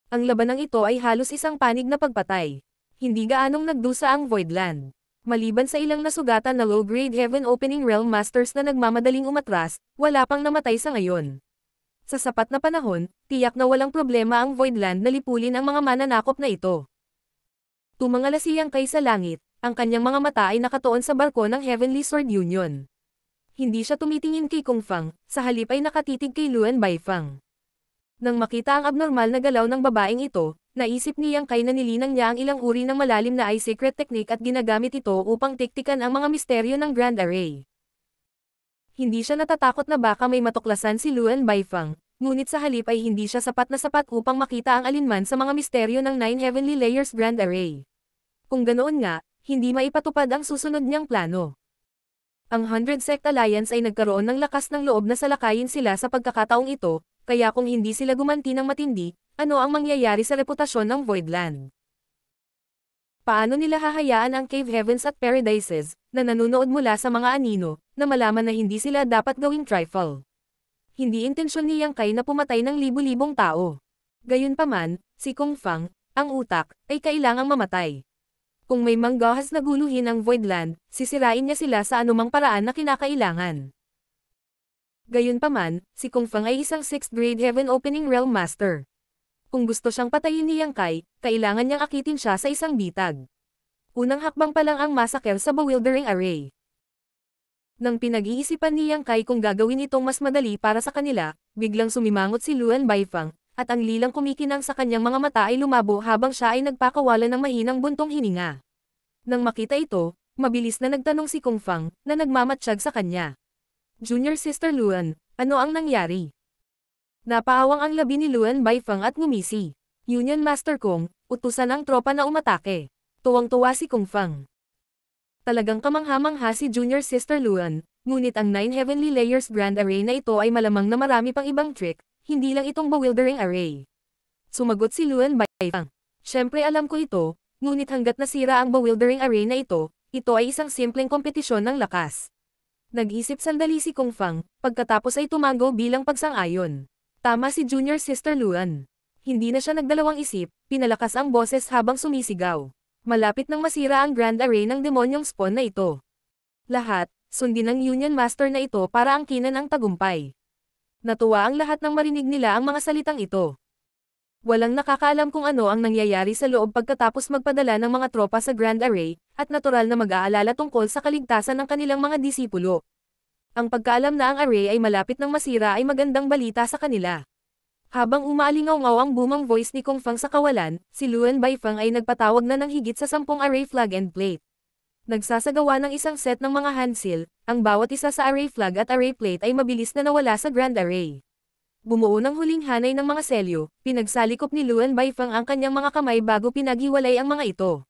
Ang labanang ito ay halos isang panig na pagpatay. Hindi gaanong nagdusa ang Voidland. Maliban sa ilang nasugatan na low-grade Heaven Opening Realm Masters na nagmamadaling umatras, wala pang namatay sa ngayon. Sa sapat na panahon, tiyak na walang problema ang Voidland na lipulin ang mga mananakop na ito. Tumangala siyang kay sa langit, ang kanyang mga mata ay nakatuon sa barko ng Heavenly Sword Union. Hindi siya tumitingin kay Kung Fang, sa halip ay nakatitig kay Luan Baifeng. Nang makita ang abnormal na galaw ng babaeng ito, naisip niyang kay na nilinang niya ang ilang uri ng malalim na eye secret technique at ginagamit ito upang tiktikan ang mga misteryo ng Grand Array. Hindi siya natatakot na baka may matuklasan si Luan Baifeng, ngunit sa halip ay hindi siya sapat upang makita ang alinman sa mga misteryo ng 9 Heavenly Layers Grand Array. Kung ganoon nga, hindi maipatupad ang susunod niyang plano. Ang 100 Sect Alliance ay nagkaroon ng lakas ng loob na salakayin sila sa pagkakataong ito, kaya kung hindi sila gumanti ng matindi, ano ang mangyayari sa reputasyon ng Voidland? Paano nila hahayaan ang Cave Heavens at Paradises, na nanunood mula sa mga anino, na malaman na hindi sila dapat gawing trifle? Hindi intensyon ni Yang Kai na pumatay ng libu-libong tao. Gayunpaman, si Kung Fang, ang utak, ay kailangang mamatay. Kung may manggahas na guluhin ang Voidland, sisirain niya sila sa anumang paraan na kinakailangan. Gayunpaman, si Kung Fang ay isang 6th grade Heaven Opening Realm Master. Kung gusto siyang patayin ni Yang Kai, kailangan niyang akitin siya sa isang bitag. Unang hakbang pa lang ang massacre sa Bewildering Array. Nang pinag-iisipan ni Yang Kai kung gagawin itong mas madali para sa kanila, biglang sumimangot si Luan Baifeng, at ang lilang kumikinang sa kanyang mga mata ay lumabo habang siya ay nagpakawala ng mahinang buntong hininga. Nang makita ito, mabilis na nagtanong si Kung Fang, na nagmamatsyag sa kanya. Junior Sister Luan, ano ang nangyari? Napaawang ang labi ni Luan Baifeng at ngumisi. Union Master Kong, utusan ang tropa na umatake. Tuwang-tuwa si Kung Fang. Talagang kamangha-mangha si Junior Sister Luan, ngunit ang 9 Heavenly Layers Grand Array na ito ay malamang na marami pang ibang trick, hindi lang itong Bewildering Array. Sumagot si Luan Baifeng. Siyempre alam ko ito, ngunit hanggat nasira ang Bewildering Array na ito ay isang simpleng kompetisyon ng lakas. Nag-isip sandali si Kung Fang, pagkatapos ay tumago bilang pagsang-ayon. Tama si Junior Sister Luan. Hindi na siya nagdalawang isip, pinalakas ang boses habang sumisigaw. Malapit nang masira ang Grand Array ng demonyong spawn na ito. Lahat, sundin ang Union Master na ito para angkinan ang tagumpay. Natuwa ang lahat nang marinig nila ang mga salitang ito. Walang nakakaalam kung ano ang nangyayari sa loob pagkatapos magpadala ng mga tropa sa Grand Array, at natural na mag-aalala tungkol sa kaligtasan ng kanilang mga disipulo. Ang pagkaalam na ang array ay malapit ng masira ay magandang balita sa kanila. Habang umaalingaw-ngaw ang booming voice ni Kung Fang sa kawalan, si Luan Baifeng ay nagpatawag na ng higit sa 10 array flag and plate. Nagsasagawa ng isang set ng mga handsil, ang bawat isa sa array flag at array plate ay mabilis na nawala sa grand array. Bumuo ng huling hanay ng mga selyo, pinagsalikop ni Luan Baifeng ang kanyang mga kamay bago pinaghiwalay ang mga ito.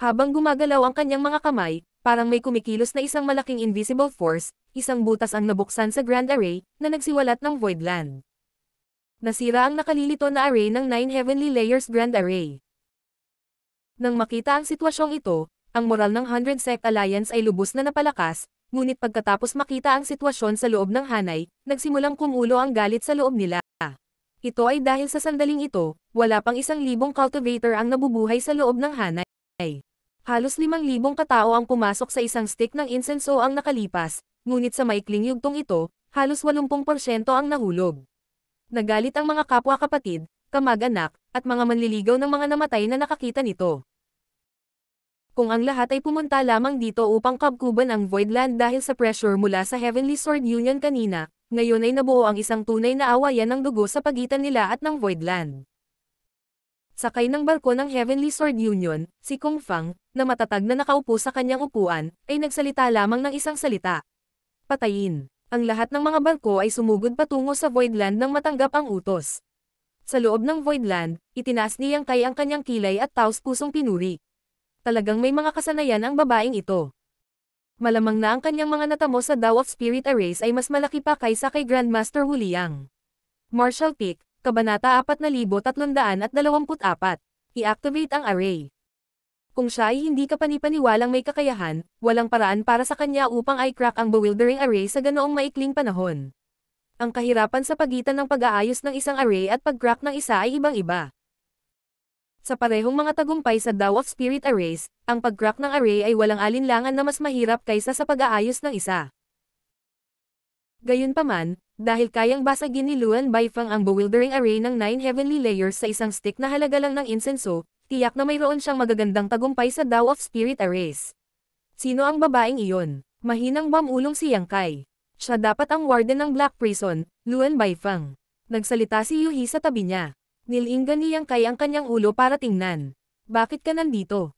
Habang gumagalaw ang kanyang mga kamay, parang may kumikilos na isang malaking invisible force, isang butas ang nabuksan sa grand array, na nagsiwalat ng Voidland. Nasira ang nakalilito na array ng 9 Heavenly Layers Grand Array. Nang makita ang sitwasyong ito, ang moral ng 100 Sect Alliance ay lubos na napalakas, ngunit pagkatapos makita ang sitwasyon sa loob ng hanay, nagsimulang kumulo ang galit sa loob nila. Ito ay dahil sa sandaling ito, wala pang 1,000 cultivator ang nabubuhay sa loob ng hanay. Halos 5,000 katao ang pumasok sa isang stick ng insenso ang nakalipas, ngunit sa maikling yugtong ito, halos 80% ang nahulog. Nagalit ang mga kapwa-kapatid, kamag-anak, at mga manliligaw ng mga namatay na nakakita nito. Kung ang lahat ay pumunta lamang dito upang kabkuban ang Voidland dahil sa pressure mula sa Heavenly Sword Union kanina, ngayon ay nabuo ang isang tunay na awayan ng dugo sa pagitan nila at ng Voidland. Sakay ng barko ng Heavenly Sword Union, si Kung Fang, na matatag na nakaupo sa kanyang upuan, ay nagsalita lamang ng isang salita. Patayin. Ang lahat ng mga barko ay sumugod patungo sa Voidland nang matanggap ang utos. Sa loob ng Voidland, itinaas ni Yang Kai ang kanyang kilay at taos-pusong pinuri. Talagang may mga kasanayan ang babaeng ito. Malamang na ang kanyang mga natamo sa Tao of Spirit Arrays ay mas malaki pa kaysa kay Grandmaster Wu Liang. Martial Peak, Kabanata 4324. I-activate ang array. Kung siya ay hindi kapanipaniwalang may kakayahan, walang paraan para sa kanya upang i-crack ang bewildering array sa ganoong maikling panahon. Ang kahirapan sa pagitan ng pag-aayos ng isang array at pag-crack ng isa ay ibang-iba. Sa parehong mga tagumpay sa Tao of Spirit Arrays, ang pag-crack ng array ay walang alinlangan na mas mahirap kaysa sa pag-aayos ng isa. Gayunpaman, dahil kayang basagin ni Luan Baifeng ang bewildering array ng 9 heavenly layers sa isang stick na halaga lang ng insenso, tiyak na mayroon siyang magagandang tagumpay sa Tao of Spirit Arrays. Sino ang babaeng iyon? Mahinang bamulong si Yang Kai. Siya dapat ang warden ng Black Prison, Luan Baifeng. Nagsalita si Yuhi sa tabi niya. Nilinggan ni Yang Kai ang kanyang ulo para tingnan. Bakit ka nandito?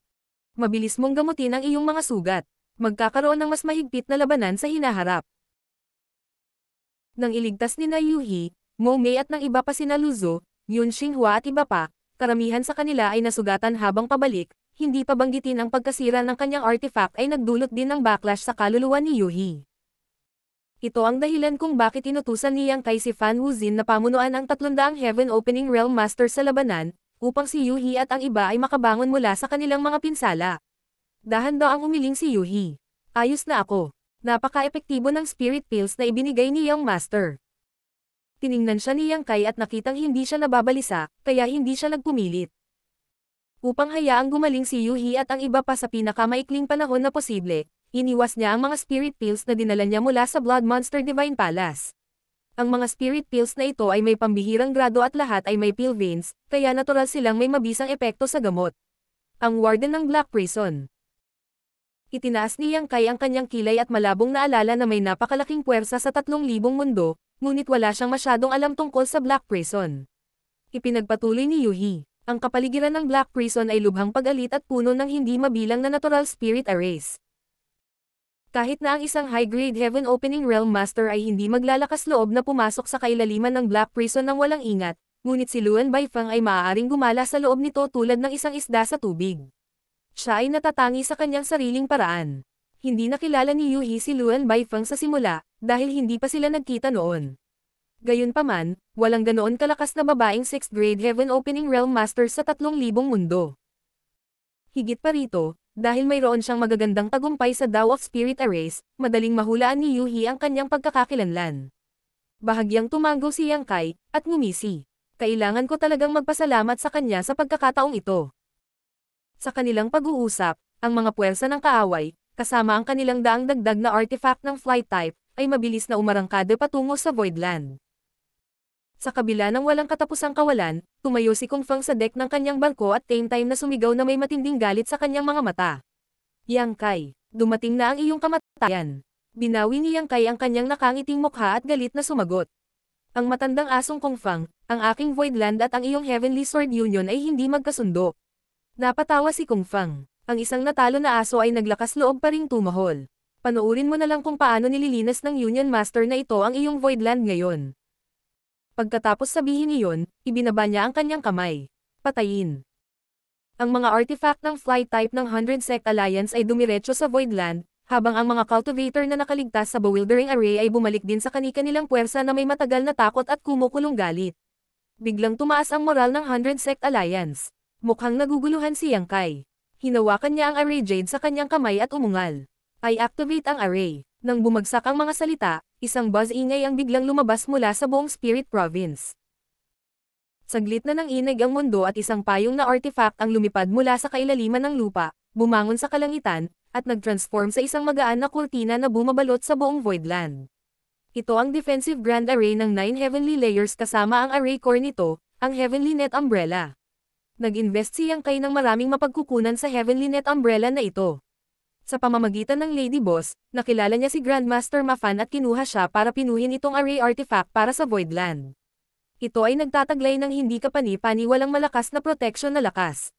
Mabilis mong gamutin ang iyong mga sugat. Magkakaroon ng mas mahigpit na labanan sa hinaharap. Nang iligtas ni na Yuhi, Mo Mei at ng iba pa sina Luzo, Yun Xinghua at iba pa, karamihan sa kanila ay nasugatan habang pabalik, hindi pa banggitin ang pagkasira ng kanyang artifact ay nagdulot din ng backlash sa kaluluwa ni Yuhi. Ito ang dahilan kung bakit inutusan ni Yang Kai si Fan Wuzin na pamunuan ang 300 Heaven Opening Realm Master sa labanan, upang si Yuhi at ang iba ay makabangon mula sa kanilang mga pinsala. Dahan daw ang umiling si Yuhi. Ayos na ako. Napaka-epektibo ng spirit pills na ibinigay ni Young Master. Tiningnan siya ni Yang Kai at nakitang hindi siya nababalisa, kaya hindi siya nagpumilit. Upang hayaang gumaling si Yuhi at ang iba pa sa pinakamaikling panahon na posible, iniwas niya ang mga spirit pills na dinala niya mula sa Blood Monster Divine Palace. Ang mga spirit pills na ito ay may pambihirang grado at lahat ay may pill veins, kaya natural silang may mabisang epekto sa gamot. Ang warden ng Black Prison. Itinaas ni Yang Kai ang kanyang kilay at malabong naalala na may napakalaking puwersa sa 3,000 mundo, ngunit wala siyang masyadong alam tungkol sa Black Prison. Ipinagpatuloy ni Yuhi, ang kapaligiran ng Black Prison ay lubhang pag-alit at puno ng hindi mabilang na natural spirit arrays. Kahit na ang isang high-grade Heaven Opening Realm Master ay hindi maglalakas loob na pumasok sa kailaliman ng Black Prison ng walang ingat, ngunit si Luan Baifeng ay maaaring gumala sa loob nito tulad ng isang isda sa tubig. Siya ay natatangi sa kanyang sariling paraan. Hindi nakilala ni Yuhi si Luan Baifeng sa simula, dahil hindi pa sila nagkita noon. Gayunpaman, walang ganoon kalakas na babaeng 6th grade Heaven Opening Realm Master sa 3,000 mundo. Higit pa rito, dahil mayroon siyang magagandang tagumpay sa Tao of Spirit Arrays, madaling mahulaan ni Yuhi ang kanyang pagkakakilanlan. Bahagyang tumango si Yang Kai, at ngumisi. Kailangan ko talagang magpasalamat sa kanya sa pagkakataong ito. Sa kanilang pag-uusap, ang mga puwersa ng kaaway, kasama ang kanilang daang dagdag na artifact ng flight type, ay mabilis na umarangkada patungo sa Voidland. Sa kabila ng walang katapusang kawalan, tumayo si Kung Fang sa deck ng kanyang barko at same time na sumigaw na may matinding galit sa kanyang mga mata. Yang Kai, dumating na ang iyong kamatayan. Binawi ni Yang Kai ang kanyang nakangiting mukha at galit na sumagot. Ang matandang asong Kung Fang, ang aking Voidland at ang iyong Heavenly Sword Union ay hindi magkasundo. Napatawa si Kung Fang. Ang isang natalo na aso ay naglakas loob pa ring tumahol. Panoorin mo na lang kung paano nililinas ng Union Master na ito ang iyong Voidland ngayon. Pagkatapos sabihin iyon, ibinaba niya ang kanyang kamay. Patayin. Ang mga artifact ng fly type ng 100 Sect Alliance ay dumiretso sa Voidland, habang ang mga cultivator na nakaligtas sa bewildering array ay bumalik din sa kani-kanilang puwersa na may matagal na takot at kumukulong galit. Biglang tumaas ang moral ng 100 Sect Alliance. Mukhang naguguluhan si Yang Kai. Hinawakan niya ang array jade sa kanyang kamay at umungal. I activate ang array. Nang bumagsak ang mga salita, isang buzz ingay ang biglang lumabas mula sa buong Spirit Province. Saglit na nang inag ang mundo at isang payong na artifact ang lumipad mula sa kailaliman ng lupa, bumangon sa kalangitan, at nag-transform sa isang magaan na kurtina na bumabalot sa buong Voidland. Ito ang defensive grand array ng 9 heavenly layers kasama ang array core nito, ang Heavenly Net Umbrella. Nag-invest si Yang Kai ng maraming mapagkukunan sa Heavenly Net Umbrella na ito. Sa pamamagitan ng Lady Boss, nakilala niya si Grandmaster Mafan at kinuha siya para pinuhin itong array artifact para sa Voidland. Ito ay nagtataglay ng hindi kapani-paniwalang malakas na protection na lakas.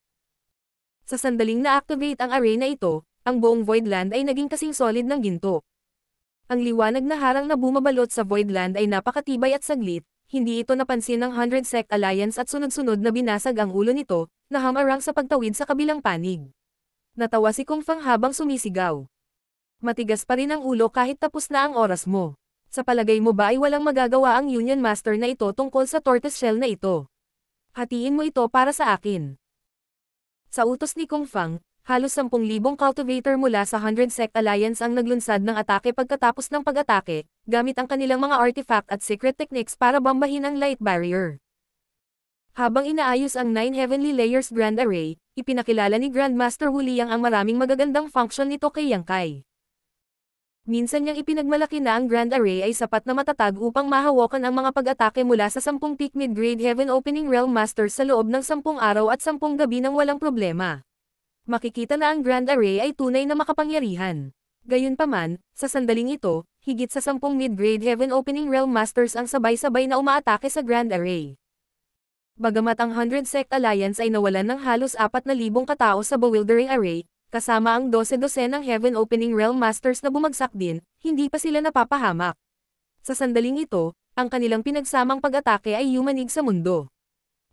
Sa sandaling na-activate ang array na ito, ang buong Voidland ay naging kasing solid ng ginto. Ang liwanag na harang na bumabalot sa Voidland ay napakatibay at saglit, hindi ito napansin ng 100 Sect Alliance at sunod-sunod na binasag ang ulo nito, na hamarang sa pagtawid sa kabilang panig. Natawa si Kung Fang habang sumisigaw. Matigas pa rin ang ulo kahit tapos na ang oras mo. Sa palagay mo ba ay walang magagawa ang Union Master na ito tungkol sa tortoise shell na ito? Hatiin mo ito para sa akin. Sa utos ni Kung Fang, halos 10,000 cultivator mula sa 100 Sect Alliance ang naglunsad ng atake pagkatapos ng pag-atake, gamit ang kanilang mga artifact at secret techniques para bombahin ang light barrier. Habang inaayos ang 9 Heavenly Layers Grand Array, ipinakilala ni Grandmaster Wu Liang ang maraming magagandang function nito kay Yang Kai. Minsan niyang ipinagmalaki na ang Grand Array ay sapat na matatag upang mahawakan ang mga pag-atake mula sa 10 peak mid-grade Heaven Opening Realm Masters sa loob ng 10 araw at 10 gabi nang walang problema. Makikita na ang Grand Array ay tunay na makapangyarihan. Gayunpaman, sa sandaling ito, higit sa 10 mid-grade Heaven Opening Realm Masters ang sabay-sabay na umaatake sa Grand Array. Bagamat ang 100 Sect Alliance ay nawalan ng halos 4,000 katao sa bewildering array, kasama ang 12 ng Heaven Opening Realm Masters na bumagsak din, hindi pa sila napapahamak. Sa sandaling ito, ang kanilang pinagsamang pag-atake ay yumanig sa mundo.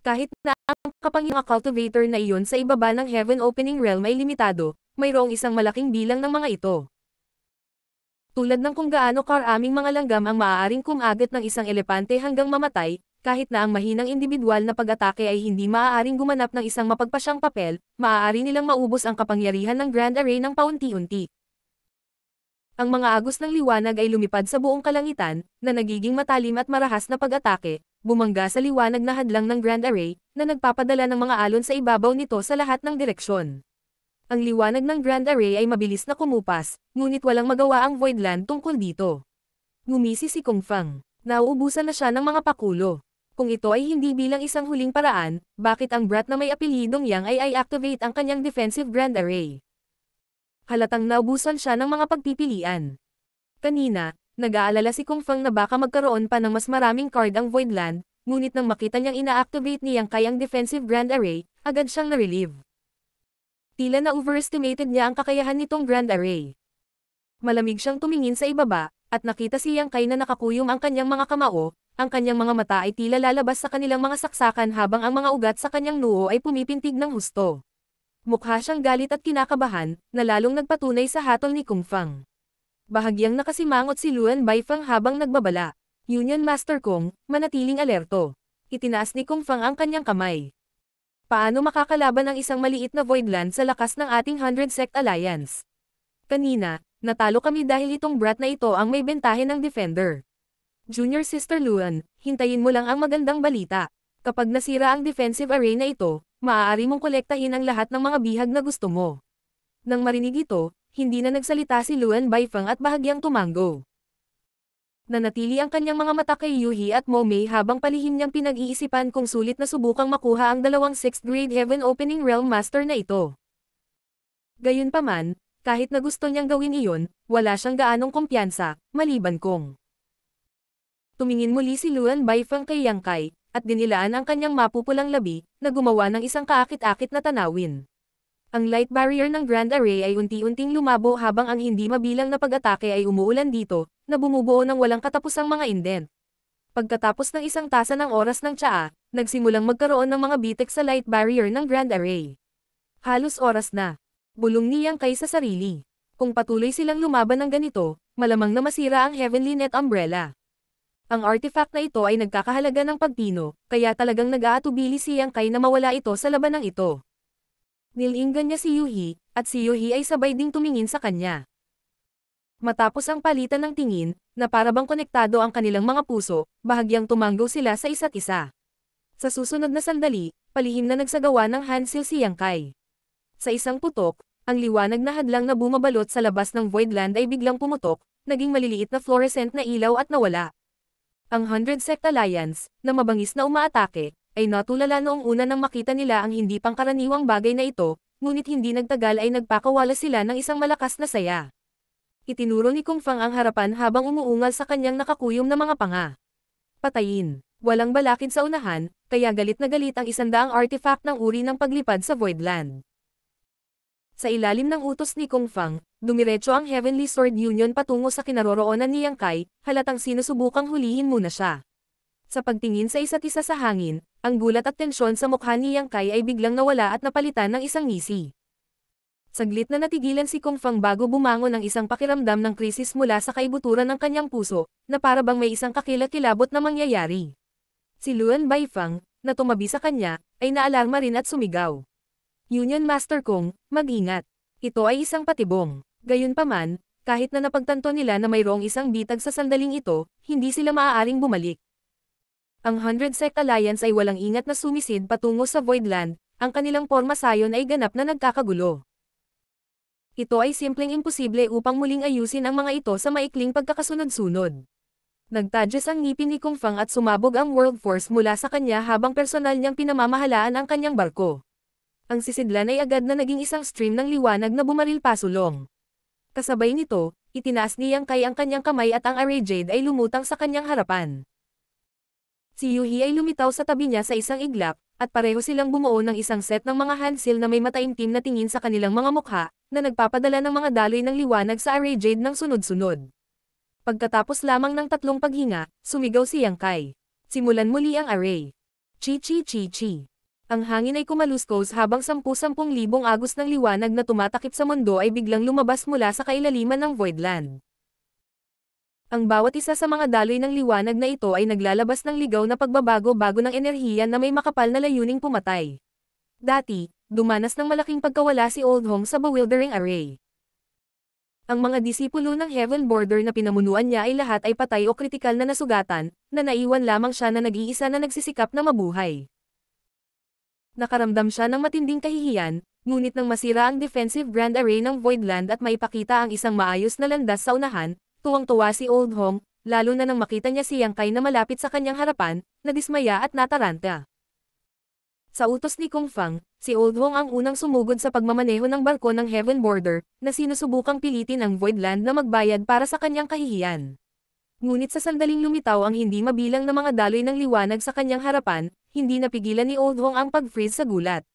Kahit na ang kapangyarihang cultivator na iyon sa ibaba ng Heaven Opening Realm ay limitado, mayroong isang malaking bilang ng mga ito. Tulad ng kung gaano karaming mga langgam ang maaaring kumagat ng isang elepante hanggang mamatay, kahit na ang mahinang individual na pag-atake ay hindi maaaring gumanap ng isang mapagpasyang papel, maaari nilang maubos ang kapangyarihan ng Grand Array ng paunti-unti. Ang mga agos ng liwanag ay lumipad sa buong kalangitan, na nagiging matalim at marahas na pag-atake, bumangga sa liwanag na hadlang ng Grand Array, na nagpapadala ng mga alon sa ibabaw nito sa lahat ng direksyon. Ang liwanag ng Grand Array ay mabilis na kumupas, ngunit walang magawa ang Voidland tungkol dito. Ngumisi si Kung Fang. Nauubusan na siya ng mga pakulo. Kung ito ay hindi bilang isang huling paraan, bakit ang brat na may apelyidong Yang ay i-activate ang kanyang defensive Grand Array? Halatang naubusan siya ng mga pagpipilian. Kanina, nag-aalala si Kung Fang na baka magkaroon pa ng mas maraming card ang Voidland, ngunit nang makita niyang ina-activate ni Yang Kai ang defensive Grand Array, agad siyang na-relieve. Tila na-overestimated niya ang kakayahan nitong Grand Array. Malamig siyang tumingin sa ibaba, at nakita si Yang Kai na nakakuyom ang kanyang mga kamao, ang kanyang mga mata ay tila lalabas sa kanilang mga saksakan habang ang mga ugat sa kanyang noo ay pumipintig ng husto. Mukha siyang galit at kinakabahan, na lalong nagpatunay sa hatol ni Kung Fang. Bahagyang nakasimangot si Luan Baifeng habang nagbabala. Union Master Kung, manatiling alerto. Itinaas ni Kung Fang ang kanyang kamay. Paano makakalaban ang isang maliit na Voidland sa lakas ng ating 100 Sect Alliance? Kanina, natalo kami dahil itong brat na ito ang may bentahe ng Defender. Junior Sister Luan, hintayin mo lang ang magandang balita. Kapag nasira ang defensive array na ito, maaari mong kolektahin ang lahat ng mga bihag na gusto mo. Nang marinig ito, hindi na nagsalita si Luan Baifeng at bahagyang tumango. Nanatili ang kanyang mga mata kay Yuhi at Momei habang palihim niyang pinag-iisipan kung sulit na subukang makuha ang dalawang 6th grade Heaven Opening Realm Master na ito. Gayunpaman, kahit na gusto niyang gawin iyon, wala siyang gaanong kumpiyansa, maliban kung tumingin muli si Luan Baifeng kay Yang Kai, at dinilaan ang kanyang mapupulang labi, na gumawa ng isang kaakit-akit na tanawin. Ang light barrier ng Grand Array ay unti-unting lumabo habang ang hindi mabilang na pag-atake ay umuulan dito, na bumubuo ng walang katapusang mga indent. Pagkatapos ng isang tasa ng oras ng tsaa, nagsimulang magkaroon ng mga bitek sa light barrier ng Grand Array. Halos oras na. Bulong ni Yang Kai sa sarili. Kung patuloy silang lumaban ng ganito, malamang na masira ang Heavenly Net Umbrella. Ang artifact na ito ay nagkakahalaga ng pagpino, kaya talagang nag-aatubili si Yang Kai na mawala ito sa labanang ito. Nilinggan niya si Yuhi, at si Yuhi ay sabay ding tumingin sa kanya. Matapos ang palitan ng tingin, na parabang konektado ang kanilang mga puso, bahagyang tumanggo sila sa isa't isa. Sa susunod na sandali, palihim na nagsagawa ng handsill si Yang Kai. Sa isang putok, ang liwanag na hadlang na bumabalot sa labas ng Voidland ay biglang pumutok, naging maliliit na fluorescent na ilaw at nawala. Ang 100 Sect Alliance, na mabangis na umaatake, ay natulala noong una nang makita nila ang hindi pangkaraniwang bagay na ito, ngunit hindi nagtagal ay nagpakawala sila ng isang malakas na saya. Itinuro ni Kung Fang ang harapan habang umuungal sa kanyang nakakuyom na mga panga. Patayin. Walang balakid sa unahan, kaya galit na galit ang 100 artifact ng uri ng paglipad sa Voidland. Sa ilalim ng utos ni Kung Fang, dumiretso ang Heavenly Sword Union patungo sa kinaroroonan ni Yang Kai, halatang sinusubukang hulihin muna siya. Sa pagtingin sa isa't isa sa hangin, ang gulat at tensyon sa mukha ni Yang Kai ay biglang nawala at napalitan ng isang ngisi. Saglit na natigilan si Kung Fang bago bumangon ng isang pakiramdam ng krisis mula sa kaibuturan ng kanyang puso, na para bang may isang kakilakilabot na mangyayari. Si Luan Baifang, na tumabi sa kanya, ay naalarma rin at sumigaw. Union Master Kung, mag-ingat. Ito ay isang patibong. Gayunpaman, kahit na napagtanto nila na mayroong isang bitag sa sandaling ito, hindi sila maaaring bumalik. Ang 100 Sect Alliance ay walang ingat na sumisid patungo sa Voidland, ang kanilang porma sayon ay ganap na nagkakagulo. Ito ay simpleng imposible upang muling ayusin ang mga ito sa maikling pagkakasunod-sunod. Nagtadyas ang ngipin ni Kung Fang at sumabog ang World Force mula sa kanya habang personal niyang pinamamahalaan ang kanyang barko. Ang sisidlan ay agad na naging isang stream ng liwanag na bumaril pasulong. Kasabay nito, itinaas ni Yang Kai ang kanyang kamay at ang Array Jade ay lumutang sa kanyang harapan. Si Yuhi ay lumitaw sa tabi niya sa isang iglap, at pareho silang bumuo ng isang set ng mga handsill na may mataimtim na tingin sa kanilang mga mukha, na nagpapadala ng mga daloy ng liwanag sa Array Jade ng sunod-sunod. Pagkatapos lamang ng 3 paghinga, sumigaw si Yang Kai. Simulan muli ang array. Chi-chi-chi-chi. Ang hangin ay kumaluskos habang 10,000 agos ng liwanag na tumatakip sa mundo ay biglang lumabas mula sa kailaliman ng Voidland. Ang bawat isa sa mga daloy ng liwanag na ito ay naglalabas ng ligaw na pagbabago-bago ng enerhiya na may makapal na layuning pumatay. Dati, dumanas ng malaking pagkawala si Old Hong sa bewildering array. Ang mga disipulo ng Heaven Border na pinamunuan niya ay lahat ay patay o kritikal na nasugatan, na naiwan lamang siya na nag-iisa na nagsisikap na mabuhay. Nakaramdam siya ng matinding kahihiyan, ngunit nang masira ang defensive Grand Array ng Voidland at maipakita ang isang maayos na landas sa unahan, tuwang-tuwa si Old Hong, lalo na nang makita niya si Yang Kai na malapit sa kanyang harapan, nadismaya at nataranta. Sa utos ni Kung Fang, si Old Hong ang unang sumugod sa pagmamaneho ng barko ng Heaven Border, na sinusubukang pilitin ang Voidland na magbayad para sa kanyang kahihiyan. Ngunit sa sandaling lumitaw ang hindi mabilang na mga daloy ng liwanag sa kanyang harapan, hindi napigilan ni Old Hong ang pag-freeze sa gulat.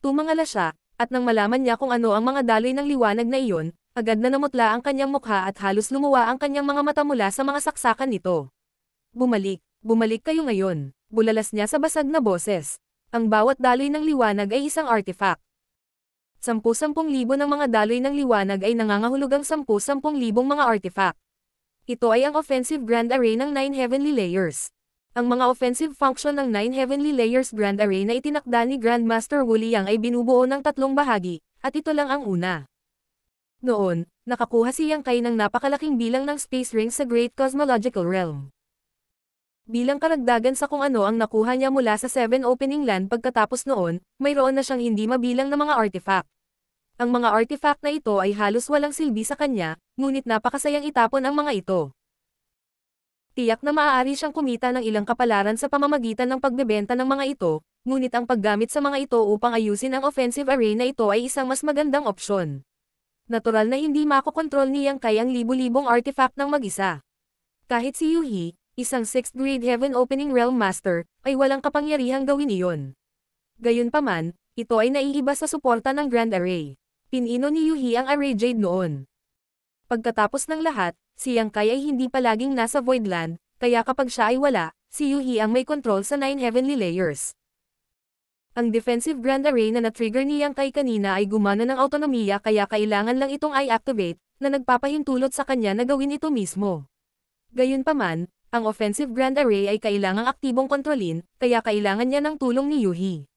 Tumangala siya, at nang malaman niya kung ano ang mga daloy ng liwanag na iyon, agad na namutla ang kanyang mukha at halos lumuwa ang kanyang mga mata mula sa mga saksakan nito. Bumalik kayo ngayon, bulalas niya sa basag na boses. Ang bawat daloy ng liwanag ay isang artifact. 10,000 ng mga daloy ng liwanag ay nangangahulugang 10,000 mga artifact. Ito ay ang offensive Grand Array ng 9 Heavenly Layers. Ang mga offensive function ng 9 Heavenly Layers Grand Array na itinakda ni Grandmaster Wu Liang ay binubuo ng 3 bahagi, at ito lang ang una. Noon, nakakuha si Yang Kai ng napakalaking bilang ng space rings sa Great Cosmological Realm. Bilang karagdagan sa kung ano ang nakuha niya mula sa 7 opening land pagkatapos noon, mayroon na siyang hindi mabilang na mga artifact. Ang mga artifact na ito ay halos walang silbi sa kanya, ngunit napakasayang itapon ang mga ito. Tiyak na maaari siyang kumita ng ilang kapalaran sa pamamagitan ng pagbebenta ng mga ito, ngunit ang paggamit sa mga ito upang ayusin ang offensive array na ito ay isang mas magandang opsyon. Natural na hindi makokontrol ni Yang Kai ang libu-libong artifact ng mag-isa. Kahit si Yuhi, isang 6th grade Heaven Opening Realm Master, ay walang kapangyarihang gawin iyon. Gayunpaman, Ito ay naiiba sa suporta ng Grand Array. Pinino ni Yuhi ang Array Jade noon. Pagkatapos ng lahat, si Yang Kai ay hindi palaging nasa Voidland, kaya kapag siya ay wala, si Yuhi ang may control sa 9 Heavenly Layers. Ang defensive Grand Array na na-trigger ni Yang Kai kanina ay gumana ng autonomiya kaya kailangan lang itong i-activate, na nagpapahintulot sa kanya na gawin ito mismo. Gayunpaman, ang offensive Grand Array ay kailangang aktibong kontrolin, kaya kailangan niya ng tulong ni Yuhi.